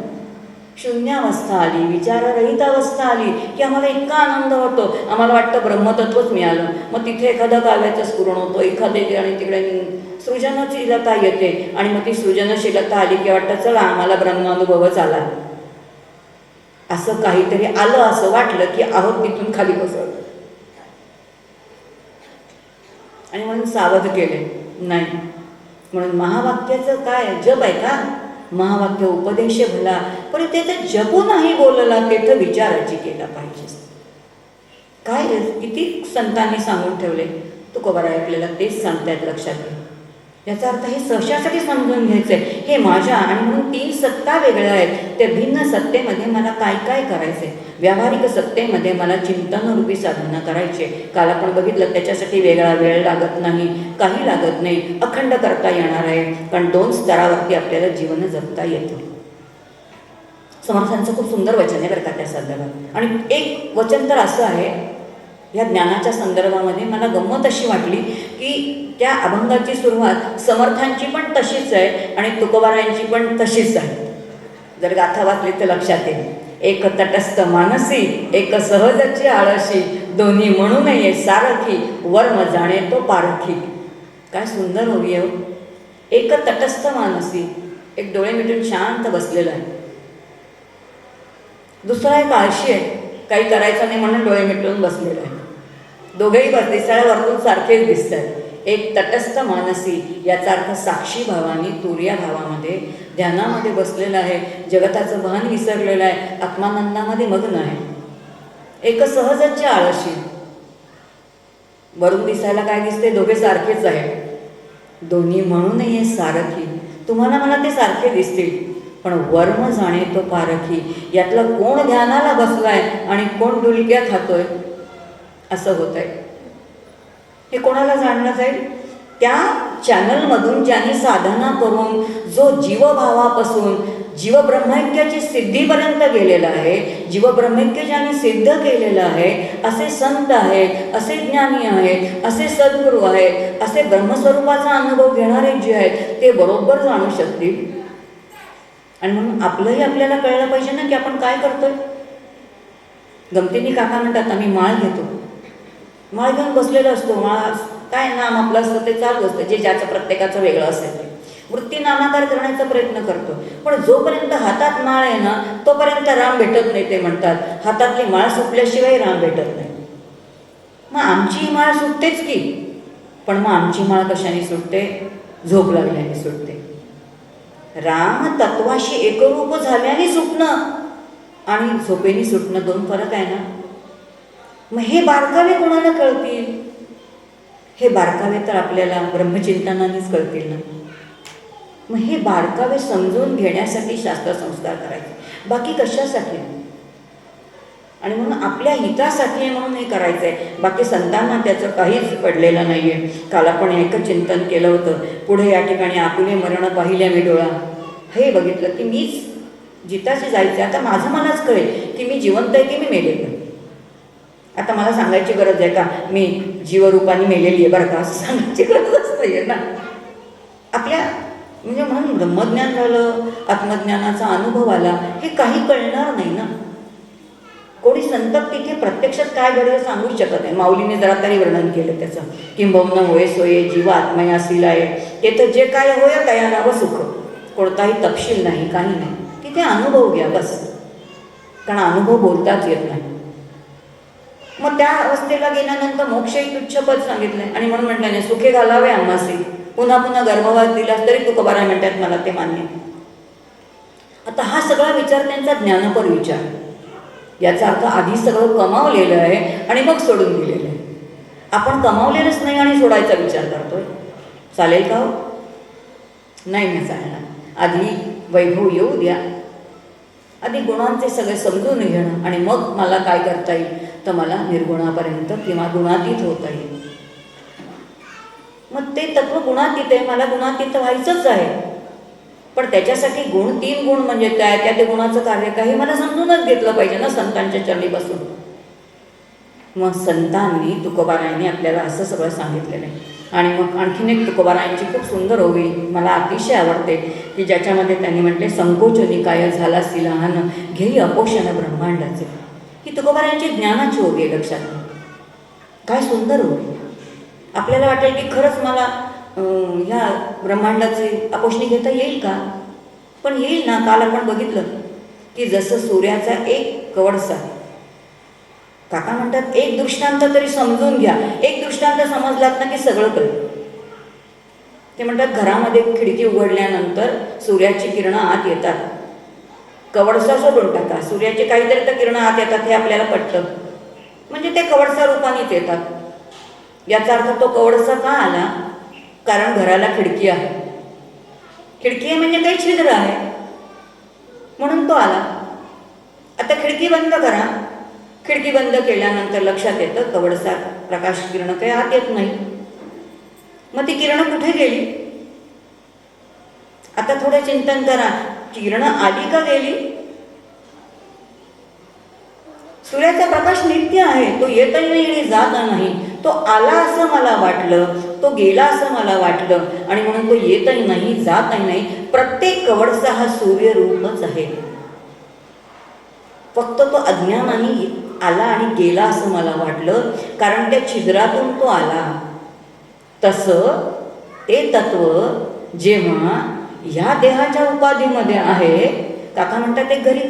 Speaker 1: शून्यावस्था आली, विचाररहित अवस्था आली की आम्हाला इतका आनंद होतो, आम्हाला वाटतं ब्रह्मतत्वच मिळालं. मग तिथे एखादा काव्याचा स्फुरण होतो, एखादे आणि तिकडे सृजनशीलता येते आणि मग ती सृजनशीलता आली की वाटतं चला आम्हाला ब्रह्मानुभवच आला. असं काहीतरी आलं असं वाटलं की आहोत तिथून खाली बसवलं आणि म्हणून सावध केले नाही. म्हणून महावाक्याचं काय जप आहे का? महावाक्य उपदेश भला, पण ते तर जपू नाही बोलला, ते तर विचाराची केला पाहिजे. काय किती संतांनी सांगून ठेवले, तुकोबाराय आपल्याला तेच सांगतायत, लक्षात घ्या. याचा अर्थ हे सहशासाठी समजून घ्यायचंय, हे माझ्या आणि म्हणून 3 सत्ता वेगळ्या आहेत. त्या भिन्न सत्तेमध्ये मला काय काय करायचंय. व्यावहारिक सत्तेमध्ये मला चिंतनरूपी साधना करायची. काल आपण बघितलं, त्याच्यासाठी वेगळा वेळ लागत नाही, काही लागत नाही, अखंड करता येणार आहे. कारण 2 स्तरावरती आपल्याला जीवन जगता येतं. समर्थांचं खूप सुंदर वचन आहे बरं का त्या संदर्भात. आणि एक वचन तर असं आहे या ज्ञानाच्या संदर्भामध्ये, मला गंमत अशी वाटली की त्या अभंगाची सुरुवात समर्थांची पण तशीच आहे आणि तुकोबारायांची पण तशीच आहे. जर गाथा वाचली तर लक्षात येईल. एक तटस्थ मानसी, एक सहजची आळशी, दोन्ही म्हणू नये सारखी, वर्म जाणे तो पारखी. काय सुंदर होई हो. एक तटस्थ मानसी, एक डोळे मिटून शांत बसलेला आहे. दुसरा एक आळशी आहे, काही करायचं नाही म्हणून डोळे मिटून बसलेला आहे. दोघेही दिसाळ्यावरतून सारखेच दिसत आहेत. एक तटस्थ मानसी याचा अर्थ साक्षी भावानी, तुर्या भावामध्ये ध्यानामध्ये बसलेला आहे, जगताचं भान विसरलेलं आहे, आत्मानंदामध्ये मग्न आहे. एक सहजच्या आळशी, वरून दिसायला काय दिसते, दोघे सारखेच आहेत. दोन्ही म्हणू नये सारखी, तुम्हाला मला ते सारखे दिसतील, पण वर्म जाणे तो पारखी. यातला कोण ध्यानाला बसलाय आणि कोण डुलक्या खातोय असं होत आहे. हे कोणाला जाणलं जाईल? त्या चॅनलमधून ज्यांनी साधना करून जो जीवभावापासून जीवब्रह्मैक्याची सिद्धीपर्यंत गेलेला आहे, जीवब्रह्मैक्य ज्यांनी सिद्ध केलेलं आहे, असे संत आहेत, असे ज्ञानी आहेत, असे सद्गुरू आहेत, असे ब्रह्मस्वरूपाचा अनुभव घेणारे जे आहेत, ते बरोबर जाणू शकतील. आणि म्हणून आपलंही आपल्याला कळलं पाहिजे ना की आपण काय करतोय. गमतीने काका म्हणतात, आम्ही माळ घेतो, माळ घेऊन बसलेलं असतो, माळ काय नाम आपलं असतं ते चालू असतं, जे ज्याचं प्रत्येकाचं वेगळं असेल ते वृत्ती नामाकार करण्याचा प्रयत्न करतो. पण जोपर्यंत हातात माळ आहे ना, तोपर्यंत राम भेटत नाही. ते म्हणतात हातातली माळ सुटल्याशिवाय राम भेटत नाही. मग आमची माळ सुटतेच की, पण मग आमची माळ कशाने सुटते? झोप लागल्याने सुटते. राम तत्वाशी एकरूप झाल्याने सुटणं आणि झोपेने सुटणं 2 फरक आहे ना. मग हे बारकावे कोणाला कळतील? हे बारकावे तर आपल्याला ब्रह्मचिंतनानेच कळतील ना. मग हे बारकावे समजून घेण्यासाठी शास्त्रसंस्कार करायचे, बाकी कशासाठी? आणि म्हणून आपल्या हितासाठी म्हणून हे करायचं आहे, बाकी संतांना त्याचं काहीच पडलेलं नाही आहे. काल आपण एकच चिंतन केलं होतं, पुढे या ठिकाणी आपुले मरण पाहिल्या मी डोळा, हे बघितलं की मीच जिताशी जायचं. आता माझं मलाच कळेल की मी जिवंत आहे की मी मेलेलं आहे. आता मला सांगायची गरज आहे का मी जीवरूपाने मेलेली आहे बरं का, असं सांगायची गरजच नाही आहे ना आपल्या. म्हणजे म्हणून ब्रह्मज्ञान झालं, आत्मज्ञानाचा अनुभव आला, हे काही कळणार नाही ना. कोणी संत तिथे प्रत्यक्षात काय घडेल सांगूच शकत नाही. माऊलीने जरा तरी वर्णन केलं त्याचं, किंबहुना होय सोये जीव आत्मयासील आहे, ते तर जे काय होय तया नाव सुख, कोणताही तपशील नाही, काही नाही. तिथे अनुभव घ्या बस, कारण अनुभव बोलताच येत नाही. मग त्या अवस्थेला गेल्यानंतर मोक्ष एक तुच्छपद सांगितलंय आणि म्हणून म्हटलं नाही सुखे घालावे आम्हासी, पुन्हा पुन्हा गर्भवास दिलास तरी तुकोबाराय म्हणतात मला ते मान्य. आता हा सगळा विचार त्यांचा ज्ञानपर विचार, याचा अर्थ आधी सगळं कमावलेलं आहे आणि मग सोडून दिलेलं आहे. आपण कमावलेलंच नाही आणि सोडायचा विचार करतोय, चालेल का हो? नाही ना चालणार. आधी वैभव येऊ द्या, आधी गुणांचे सगळे समजून घेणं आणि मग मला काय करता येईल, तर मला निर्गुणापर्यंत किंवा गुणातीत होता येईल. मग ते तत्व गुणातीत आहे, मला गुणातीत व्हायचंच आहे. पण त्याच्यासाठी 3 गुण म्हणजे काय, त्या ते गुणाचं कार्य काय हे मला समजूनच घेतलं पाहिजे ना संतांच्या चरणी बसून. मग संतांनी तुकोबारायांनी आपल्याला असं सगळं सांगितलेलं आहे. आणि मग आणखीन एक तुकोबारायांची खूप सुंदर ओवी मला अतिशय आवडते, की ज्याच्यामध्ये त्यांनी म्हटले, संकोचनी काय झाला लहान घेई अपोषण ब्रह्मांडाचे. ही तुकोबारायांची ज्ञानाची ओवी आहे, लक्षात घ्या. काय सुंदर ओवी. आपल्याला वाटेल की खरंच मला ह्या ब्रह्मांडाचे अपोषणी घेता येईल का, पण येईल ना. काल आपण बघितलं की जसं सूर्याचा एक कवडसा, काका म्हणतात एक दृष्टांत तरी समजून घ्या, एक दृष्टांत समजलात ना की सगळं कळतं. ते म्हणतात घरामध्ये खिडकी उघडल्यानंतर सूर्याची किरणं आत येतात, कवडसा सोडून टाका, सूर्याचे काहीतरी तर किरणं आत येतात हे आपल्याला पटतं, म्हणजे ते कवडसा रूपानेच येतात. याचा अर्थ तो कवडसा का आला, कारण घराला खिडकी आहे. खिडकी आहे म्हणजे काही छिद्र आहे म्हणून तो आला. आता खिडकी बंद करा, खिडकी बंद केल्यानंतर लक्षात येतं कवडसा प्रकाश किरण काही आत येत नाही. मग ती किरण कुठे गेली. आता थोडं चिंतन करा, किरण आली का गेली. सूर्याचा प्रकाश नित्य आहे, तो येतही नाही आणि जात नाही. तो आला असं मला वाटलं, तो गेला असं मला वाटलं, आणि म्हणून तो येतही नाही जातही नाही. प्रत्येक कवडसा हा सूर्य रूपच आहे. फक्त तो अज्ञानाने आला आणि गेला असं मला वाटलं, कारण त्या छिद्रातून तो आला. तसं ते तत्व जेव्हा ह्या देहाच्या उपाधीमध्ये आहे, काका म्हणतात ते घरी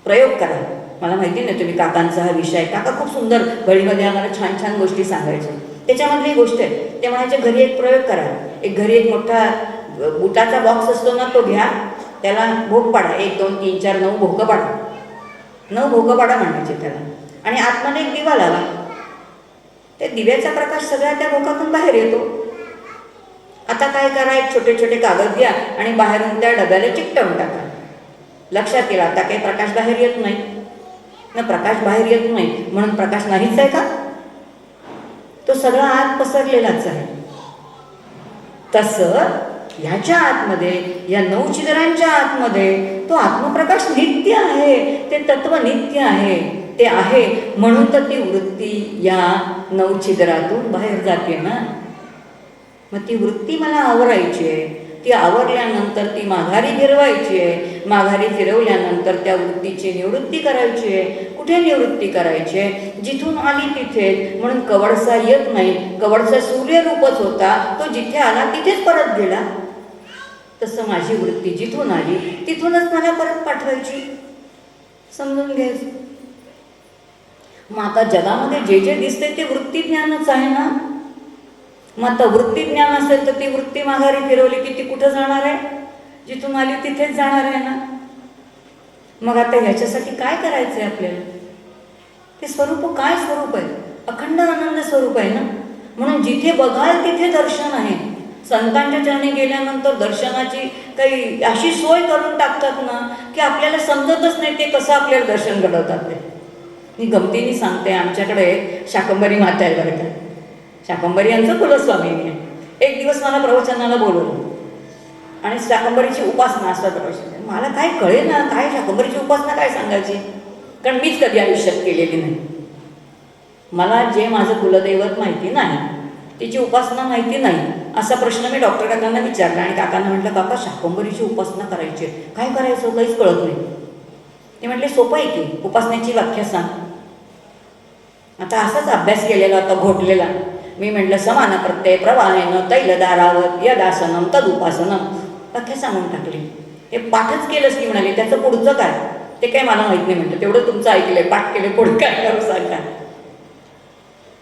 Speaker 1: प्रयोग करा. मला माहिती नाही तुम्ही काकांचा हा विषय, काका खूप सुंदर घडीमध्ये आम्हाला छान छान गोष्टी सांगायच्या. त्याच्यामधली गोष्ट आहे, ते म्हणायचे घरी एक प्रयोग करा. घरी एक मोठा बुटाचा बॉक्स असतो ना, तो घ्या, त्याला भोग पाडा, 1 2 3 4 9 भोकं पाडा, 9 भोकं पाडा म्हणायचे त्याला, आणि आतमध्ये एक दिवा लावा. ते दिव्याचा प्रकाश सगळ्या त्या भोकातून बाहेर येतो. आता काय करा, एक छोटे छोटे कागद घ्या आणि बाहेरून त्या डब्याला चिकटवून टाका. लक्षात येईल आता काही प्रकाश बाहेर येत नाही ना, प्रकाश बाहेर येत नाही म्हणून प्रकाश नाहीच आहे का, तो सगळा आत पसरलेलाच आहे. तसं ह्याच्या आतमध्ये, या 9 छिद्रांच्या आतमध्ये तो आत्मप्रकाश नित्य आहे, ते तत्व नित्य आहे, ते आहे म्हणून तर ती वृत्ती या 9 छिद्रातून बाहेर जाते ना. मग ती वृत्ती मला आवरायची आहे, ती आवरल्यानंतर ती माघारी फिरवायची आहे, माघारी फिरवल्यानंतर त्या वृत्तीची निवृत्ती करायची आहे. कुठे निवृत्ती करायची आहे, जिथून आली तिथे. म्हणून कवडसा येत नाही, कवडसा सूर्यरूपच होता, तो जिथे आला तिथेच परत गेला. तसं माझी वृत्ती जिथून आली तिथूनच मला परत पाठवायची, समजून घ्यायचं. मग आता जगामध्ये जे जे दिसते ते वृत्ती ज्ञानच आहे ना. मग आता वृत्ती ज्ञान असेल तर ती वृत्ती माघारी फिरवली की ती कुठं जाणार आहे, जिथून आली तिथेच जाणार आहे ना. मग आता ह्याच्यासाठी काय करायचं आहे आपल्याला, ते स्वरूप काय स्वरूप आहे, अखंड आनंद स्वरूप आहे ना. म्हणून जिथे बघाल तिथे दर्शन आहे. संतांच्या चरणी गेल्यानंतर दर्शनाची काही अशी सोय करून टाकतात ना की आपल्याला समजतच नाही ते कसं आपल्याला दर्शन घडवतात. ते मी गमतीने सांगते, आमच्याकडे शाकंभरी माता आहे बरं का, शाकंभरी यांचं कुलस्वामीनी आहे. एक दिवस मला प्रवचनाला बोलवलं आणि शाकंभरीची उपासना असतात प्रवचन. मला काय कळे ना, काय शाकंभरीची उपासना काय सांगायची, कारण मीच कधी आयुष्यात केलेली नाही. मला जे माझं कुलदैवत माहिती नाही, तिची उपासना माहिती नाही, असा प्रश्न मी डॉक्टर काकांना विचारला. आणि काकांना म्हटलं, काका शाकंभरीची उपासना करायची, काय करायचं काहीच कळत नाही. ते म्हटले सोपं आहे की, उपासनेची व्याख्या सांग. आता असाच अभ्यास केलेला होता घोटलेला. मी म्हटलं समान प्रत्यय प्रवाहेन तैलदारावत यदासनम तदुपासनम, व्याख्या सांगून टाकली. हे पाठच केलंच की म्हणाले, त्याचं पुढचं काय ते काय मला माहीत नाही. म्हटलं तेवढं तुमचं ऐकलंय, पाठ केले, पुढे काय करू सांगा.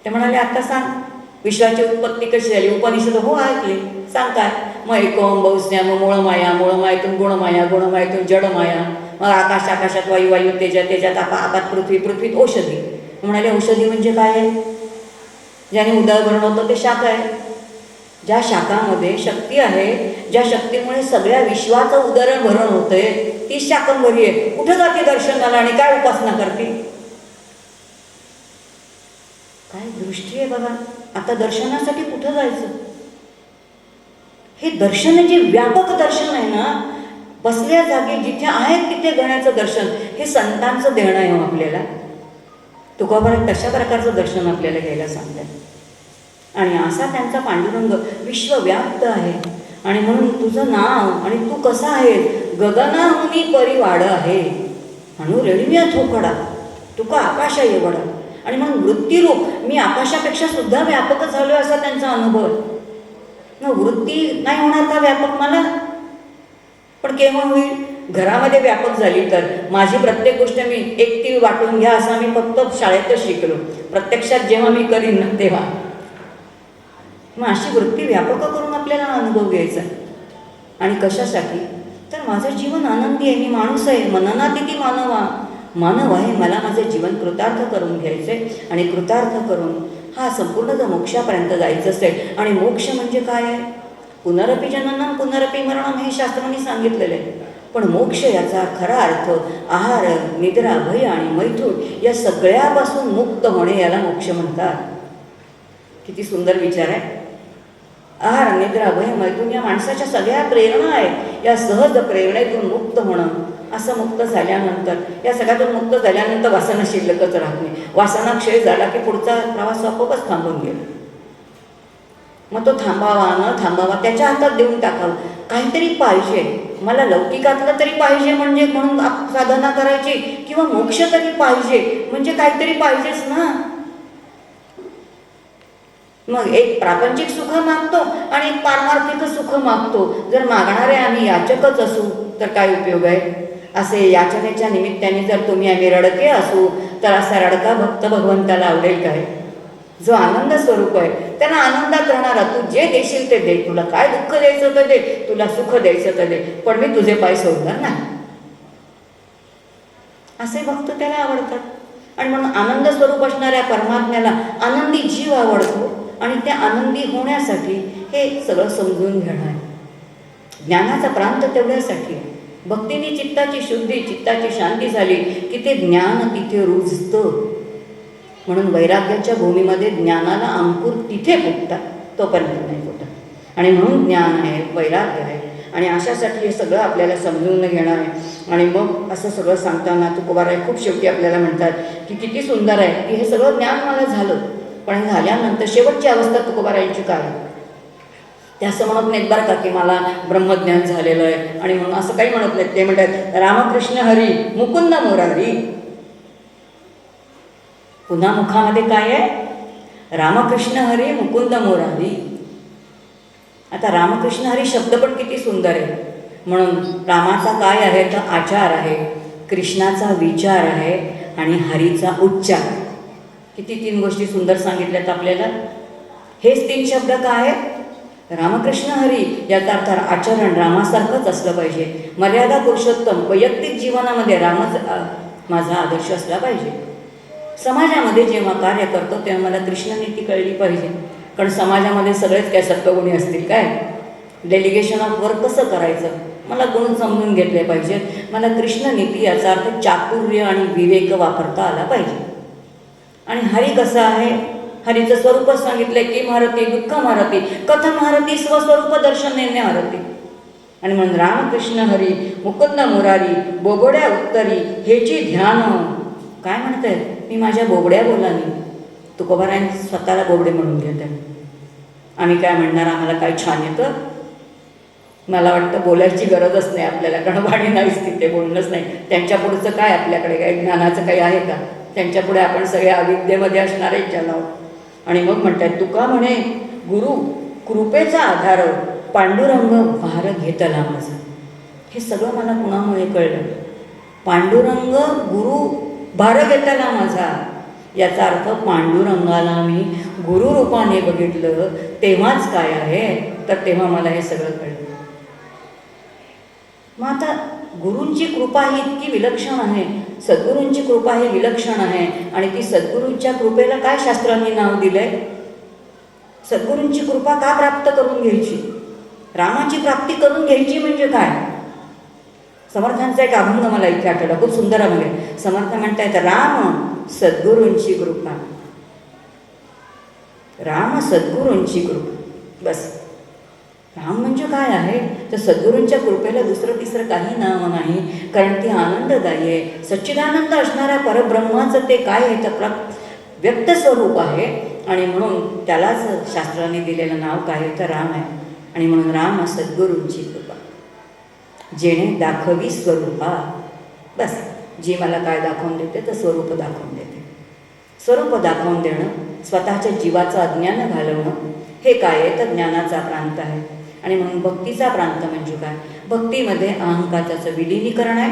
Speaker 1: ते म्हणाले आता सांग विश्वाची उत्पत्ती कशी झाली. उपनिषद हो ऐकले, सांग काय. मग एकोम बहुस्न्या, मग मूळमाया, मूळमायेतून गुणमाया, गुणमायेतून जडमाया, मग आकाश, आकाशात वायू, वायू तेजात, तेजात आकात पृथ्वी, पृथ्वीत औषधी. म्हणाले औषधी म्हणजे काय आहे, ज्याने उदर होतं ते शाखा आहे. ज्या शाखामध्ये शक्ती आहे, ज्या शक्तीमुळे सगळ्या विश्वाचं उदरभरण होतंय, ती शाकंभरी आहे. कुठं जाते दर्शनाला आणि काय उपासना करते? काय दृष्टी आहे बघा. आता दर्शनासाठी कुठं जायचं? हे दर्शन जे व्यापक दर्शन आहे ना, बसल्या जागी जिथे आहेत तिथे गण्याचं दर्शन, हे संतांचं देणं आहे आपल्याला. तुकोबाराय तशा प्रकारचं दर्शन आपल्याला घ्यायला सांगतात. आणि असा त्यांचा पांडुरंग विश्वव्याप्त आहे. आणि म्हणून तुझं नाव आणि तू कसा आहे, गगनाहुनी परिवाड आहे म्हणून रेडमिया थोकडा तुका आकाशा एवढा. आणि म्हणून वृत्तीरूप मी आकाशापेक्षा सुद्धा व्यापक झालोय असा त्यांचा अनुभव. मग वृत्ती नाही होणार का व्यापक मला? पण केव्हा होईल? घरामध्ये व्यापक झाली तर. माझी प्रत्येक गोष्ट मी एक तीळ वाटून घ्या असं मी फक्त शाळेतच शिकलो. प्रत्यक्षात जेव्हा मी करीन ना तेव्हा. मग अशी वृत्ती व्यापक करून आपल्याला अनुभव घ्यायचा. आणि कशासाठी? तर माझं जीवन आनंदी आहे, मी माणूस आहे, मननातिथी मानव आहे, मला माझं जीवन कृतार्थ करून घ्यायचंय. आणि कृतार्थ करून हा संपूर्ण जर मोक्षापर्यंत जायचं असेल. आणि मोक्ष म्हणजे काय आहे? पुनरपि जननम पुनरपि मरणम हे शास्त्रांनी सांगितलेलं आहे. पण मोक्ष याचा खरा अर्थ आहार, निद्रा, भय आणि मैथून या सगळ्यापासून मुक्त होणे याला मोक्ष म्हणतात. किती सुंदर विचार आहे. आहार, निद्रा, भय, मैथून या माणसाच्या सगळ्या प्रेरणा आहेत. या सहज प्रेरणेतून मुक्त होणं. असं मुक्त झाल्यानंतर, या सगळ्यातून मुक्त झाल्यानंतर वासना शिल्लकच राहत नाही. वासना क्षय झाला की पुढचा प्रवास आपोआपच थांबून गेला. मग तो थांबावा न थांबावा त्याच्या हातात देऊन टाकावं. काहीतरी पाहिजे मला, लौकिकातलं तरी पाहिजे म्हणजे म्हणून साधना करायची, किंवा मोक्ष तरी पाहिजे म्हणजे काहीतरी पाहिजेच ना. मग एक प्रापंचिक सुख मागतो आणि एक पारमार्थिक सुख मागतो. जर मागणारे आम्ही याचकच असू तर काय उपयोग आहे? असे याचनेच्या निमित्ताने जर आम्ही रडके असू तर असा रडका भक्त भगवंताला आवडेल काय? जो आनंद स्वरूप आहे त्यांना आनंदात राहणारा, तू जे देशील ते दे, तुला काय दुःख द्यायचं तर दे, तुला सुख द्यायचं तर दे, पण मी तुझे पाय सोडणार नाही. असे भक्त त्याला आवडतात. आणि म्हणून आनंद स्वरूप असणाऱ्या परमात्म्याला आनंदी जीव आवडतो. आणि त्या आनंदी होण्यासाठी हे सगळं समजून घेणं आहे. ज्ञानाचा प्रांत तेवढ्यासाठी. भक्तीने चित्ताची शुद्धी, चित्ताची शांती झाली की ते ज्ञान तिथे रुजतं. म्हणून वैराग्याच्या भूमीमध्ये ज्ञानाला अंकुर तिथे फुटतात, तोपर्यंत नाही फुटत. आणि म्हणून ज्ञान आहे, वैराग्य आहे. आणि अशासाठी हे सगळं आपल्याला समजून घेणं आहे. आणि मग असं सगळं सांगताना तुकोबाराय खूप शेवटी आपल्याला म्हणतात की किती सुंदर आहे की हे सगळं ज्ञान मला झालं, पण झाल्यानंतर शेवटची अवस्था तुकोबारायांची काय? ते असं म्हणत नाहीत बरं का की मला ब्रह्मज्ञान झालेलं आहे आणि म्हणून असं काही म्हणत नाहीत. ते म्हणतात रामकृष्ण हरी मुकुंद मुरारी. पुन्हा मुखामध्ये काय आहे? रामकृष्ण हरी मुकुंद मुरारी. आता रामकृष्ण हरी शब्द पण किती सुंदर आहे. म्हणून रामाचा काय आहे तर आचार आहे, कृष्णाचा विचार आहे आणि हरीचा उच्चार. किती तीन गोष्टी सुंदर सांगितल्यात आपल्याला. हेच तीन शब्द काय आहेत? रामकृष्ण हरी याचा अर्थ आचरण रामासारखंच असलं पाहिजे. मर्यादा पुरुषोत्तम वैयक्तिक जीवनामध्ये रामच माझा आदर्श असला पाहिजे. समाजामध्ये जेव्हा कार्य करतो तेव्हा मला कृष्णनीती कळली पाहिजे. कारण समाजामध्ये सगळेच काय सत्वगुणी असतील काय? डेलिगेशन ऑफ वर्क कसं करायचं मला गुण समजून घेतले पाहिजेत. मला कृष्णनीती याचा अर्थ चातुर्य आणि विवेक वापरता आला पाहिजे. आणि हरी कसा आहे? हरीचं स्वरूपच सांगितलंय की महारती दुःख महारती कथम महारती स्वस्वरूप दर्शन नेणे महारती. आणि म्हणून रामकृष्ण हरी मुकुंद मुरारी बोबड्या उत्तरी हेची ध्यान. काय म्हणताय? मी माझ्या बोबड्या बोलानी. तुकोबारायांनी स्वतःला बोबडे म्हणून घेत आहे. आम्ही काय म्हणणार? आम्हाला काय छान येतं? मला वाटतं बोलायची गरजच नाही आपल्याला, कारण वाणी नाहीच तिथे, बोलणंच नाही. त्यांच्या पुढचं काय आपल्याकडे काय ज्ञानाचं काही आहे का? त्यांच्या पुढे आपण सगळे अविद्येमध्ये असणारेच जन आहोत. आणि मग म्हणतात तुका म्हणे गुरु कृपेचा आधार पांडुरंग भार घेतला माझा. हे सगळं मला कुणामुळे कळलं? पांडुरंग गुरु भार घेतला माझा. याचा अर्थ पांडुरंगाला मी गुरुरूपाने बघितलं तेव्हाच काय आहे तर तेव्हा मला हे सगळं कळलं. मग आता गुरूंची कृपा ही इतकी विलक्षण आहे, सद्गुरूंची कृपा ही विलक्षण आहे. आणि ती सद्गुरूंच्या कृपेला काय शास्त्रांनी नाव दिलंय? सद्गुरूंची कृपा का प्राप्त करून घ्यायची? रामाची प्राप्ती करून घ्यायची म्हणजे काय? समर्थांचा एक अभंग मला इथे आठवला, खूप सुंदर अभंग आहे. समर्थ म्हणतायत, राम सद्गुरूंची कृपा, राम सद्गुरूंची कृपा. बस, राम म्हणजे काय आहे तर सद्गुरूंच्या कृपेला दुसरं तिसरं काही नाव नाही, कारण ती आनंददायी आहे. सच्चिदानंद असणाऱ्या परब्रह्माचं ते काय आहे तर व्यक्त स्वरूप आहे, आणि म्हणून त्यालाच शास्त्राने दिलेलं नाव काय तर राम आहे. आणि म्हणून राम सद्गुरूंची कृपा, जेणे दाखवी स्वरूपा. बस, जी मला काय दाखवून देते तर स्वरूप दाखवून देते. स्वरूप दाखवून देणं, स्वतःच्या जीवाचं अज्ञान घालवणं, हे काय आहे तर ज्ञानाचा प्रांत आहे. आणि म्हणून भक्तीचा प्रांत म्हणजे काय? भक्तीमध्ये अहंकाराचं विलिनीकरण आहे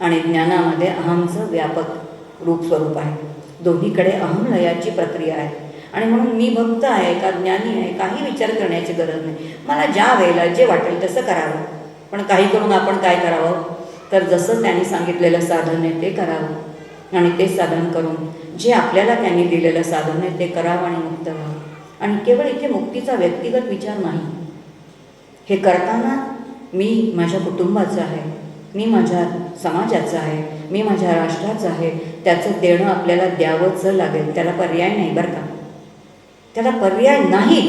Speaker 1: आणि ज्ञानामध्ये अहमचं व्यापक रूप स्वरूप आहे. दोन्हीकडे अहमलयाची प्रक्रिया आहे. आणि म्हणून मी भक्त आहे का ज्ञानी आहे काही विचार करण्याची गरज नाही. मला ज्या वेळेला जे वाटेल तसं करावं, पण काही करून आपण काय करावं तर जसं त्यांनी सांगितलेलं साधन आहे ते करावं, आणि ते साधन करून जे आपल्याला त्यांनी दिलेलं साधन आहे ते करावं आणि मुक्त व्हावं. आणि केवळ इथे मुक्तीचा व्यक्तिगत विचार नाही, हे करताना मी माझ्या कुटुंबाचं आहे, मी माझ्या समाजाचं आहे, मी माझ्या राष्ट्राचं आहे, त्याचं देणं आपल्याला द्यावंच लागेल. त्याला पर्याय नाही बरं का, त्याला पर्याय नाही,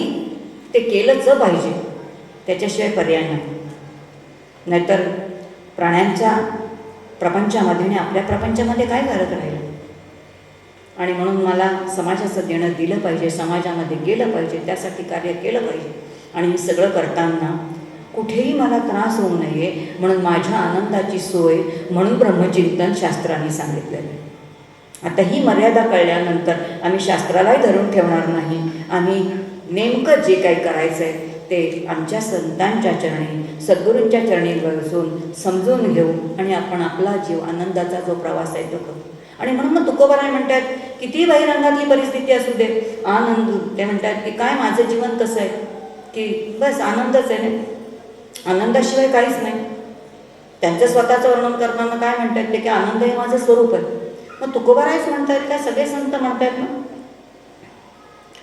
Speaker 1: ते केलंच पाहिजे, त्याच्याशिवाय पर्याय नाही. नाहीतर प्राण्यांच्या प्रपंचामध्ये आणि आपल्या प्रपंचामध्ये काय फरक राहिला? आणि म्हणून मला समाजाचं देणं दिलं पाहिजे, समाजामध्ये गेलं पाहिजे, त्यासाठी कार्य केलं पाहिजे. आणि हे सगळं करताना कुठेही मला त्रास होऊ नये म्हणून माझ्या आनंदाची सोय म्हणून ब्रह्मचिंतन शास्त्राने सांगितलेलं आहे. आता ही मर्यादा कळल्यानंतर आम्ही शास्त्रालाही धरून ठेवणार नाही. आम्ही नेमकं जे काही करायचं आहे ते आमच्या संतांच्या चरणी, सद्गुरूंच्या चरणी बसून समजून घेऊ आणि आपण आपला जीव आनंदाचा जो प्रवास आहे तो करू. आणि म्हणून मग तुकोबाराय म्हणतात, किती बहिरंगातली परिस्थिती असू दे, आनंद. ते म्हणतात की काय माझं जीवन कसं आहे की बस आनंदच आहे ना, आनंदाशिवाय काहीच नाही. त्यांचं स्वतःचं वर्णन करताना काय म्हणतात ते की आनंद हे माझं स्वरूप आहे. मग तुकोबारायच म्हणतात का सगळे संत म्हणतात ना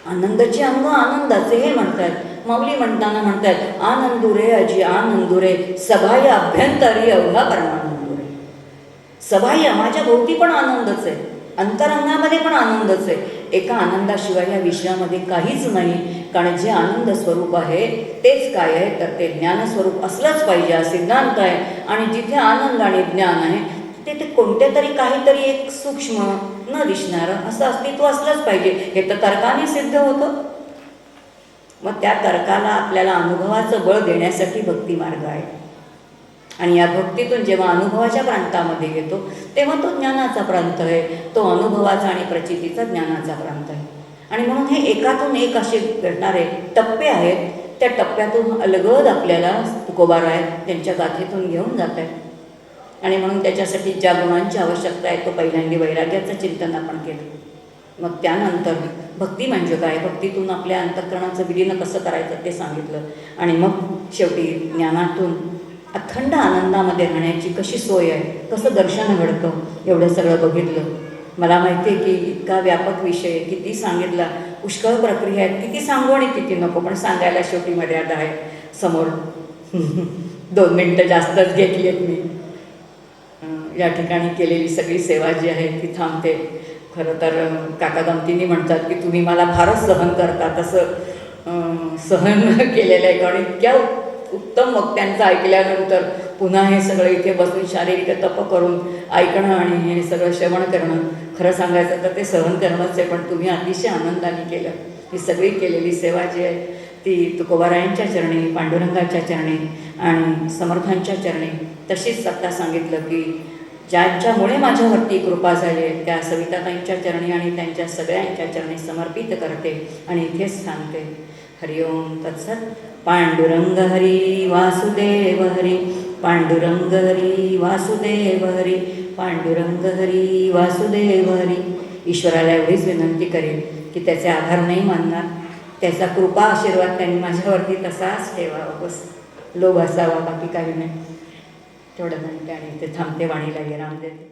Speaker 1: आनंदाची अंग आनंदाचे हे म्हणतात. माऊली म्हणताना म्हणतात, आनंदुरे अजी आनंदुरे सबाह्य अभ्यंतरी अवघा परमानंदुरे. सबाह्य माझ्या भोवती पण आनंदच आहे, अंतरंगामध्ये पण आनंदच आहे. एका आनंदाशिवाय या विश्वामध्ये काहीच नाही. कारण जे आनंद स्वरूप आहे तेच काय आहे तर ते ज्ञानस्वरूप असलंच पाहिजे हा सिद्धांत आहे. आणि जिथे आनंद आणि ज्ञान आहे तिथे कोणत्या तरी काहीतरी एक सूक्ष्म न दिसणारं असं अस्तित्व असलंच पाहिजे. हे तर तर्काने सिद्ध होतं. मग त्या तर्काला आपल्याला अनुभवाचं बळ देण्यासाठी भक्ती मार्ग आहे. आणि या भक्तीतून जेव्हा अनुभवाच्या प्रांतामध्ये येतो तेव्हा तो ज्ञानाचा प्रांत आहे, तो अनुभवाचा आणि प्रचितीचा ज्ञानाचा प्रांत आहे. आणि म्हणून हे एकातून एक असे घडणारे टप्पे आहेत. त्या टप्प्यातून अलगद आपल्याला तुकोबाराय त्यांच्या गाथेतून घेऊन जात आहेत. आणि म्हणून त्याच्यासाठी ज्या गुणांची आवश्यकता आहे तो पहिल्यांदा वैराग्याचं चिंतन आपण केलं. मग त्यानंतर भक्ती म्हणजे काय, भक्तीतून आपल्या अंतःकरणाचं विलीन कसं करायचं ते सांगितलं. आणि मग शेवटी ज्ञानातून अखंड आनंदामध्ये राहण्याची कशी सोय आहे, कसं दर्शन घडतं, एवढं सगळं बघितलं. मला माहिती आहे की इतका व्यापक विषय किती सांगितला, पुष्कळ प्रक्रिया आहेत, किती सांगू आणि किती नको, पण सांगायला शेवटी मर्यादा आहे समोर. 2 मिनटं जास्तच घेतली आहेत मी. या ठिकाणी केलेली सगळी सेवा जी आहे ती थांबते. खरं तर काका गमतीने म्हणतात की तुम्ही मला फारच सहन करता, तसं सहन केलेलं आहे. कारण इतक्या उत्तम वक्त्यांचं ऐकल्यानंतर पुन्हा हे सगळं इथे बसून शारीरिक तप करून ऐकणं आणि हे सगळं श्रवण करणं, खरं सांगायचं तर ते सहन करणंच आहे. पण तुम्ही अतिशय आनंदाने केलं. ही सगळी केलेली सेवा जी आहे ती तुकोबारायांच्या चरणी, पांडुरंगाच्या चरणी आणि समर्थांच्या चरणी तशीच आता सांगितलं की ज्यांच्यामुळे माझ्यावरती कृपा झाली त्या सविताताईंच्या चरणी आणि त्यांच्या सगळ्यांच्या चरणी समर्पित करते आणि इथेच सांगते. हरिओम तत्सत. पांडुरंग हरी वासुदेव हरी, पांडुरंग हरी वासुदेव हरी, पांडुरंग हरी वासुदेव हरी. ईश्वराला एवढीच विनंती करेन की त्याचे आभार नाही मानणार, त्याचा कृपा आशीर्वाद त्यांनी माझ्यावरती तसाच ठेवावा, बस लोभ असावा, बाकी काही नाही. तेवढं म्हणते आणि ते थांबते. वाणीला विराम देते.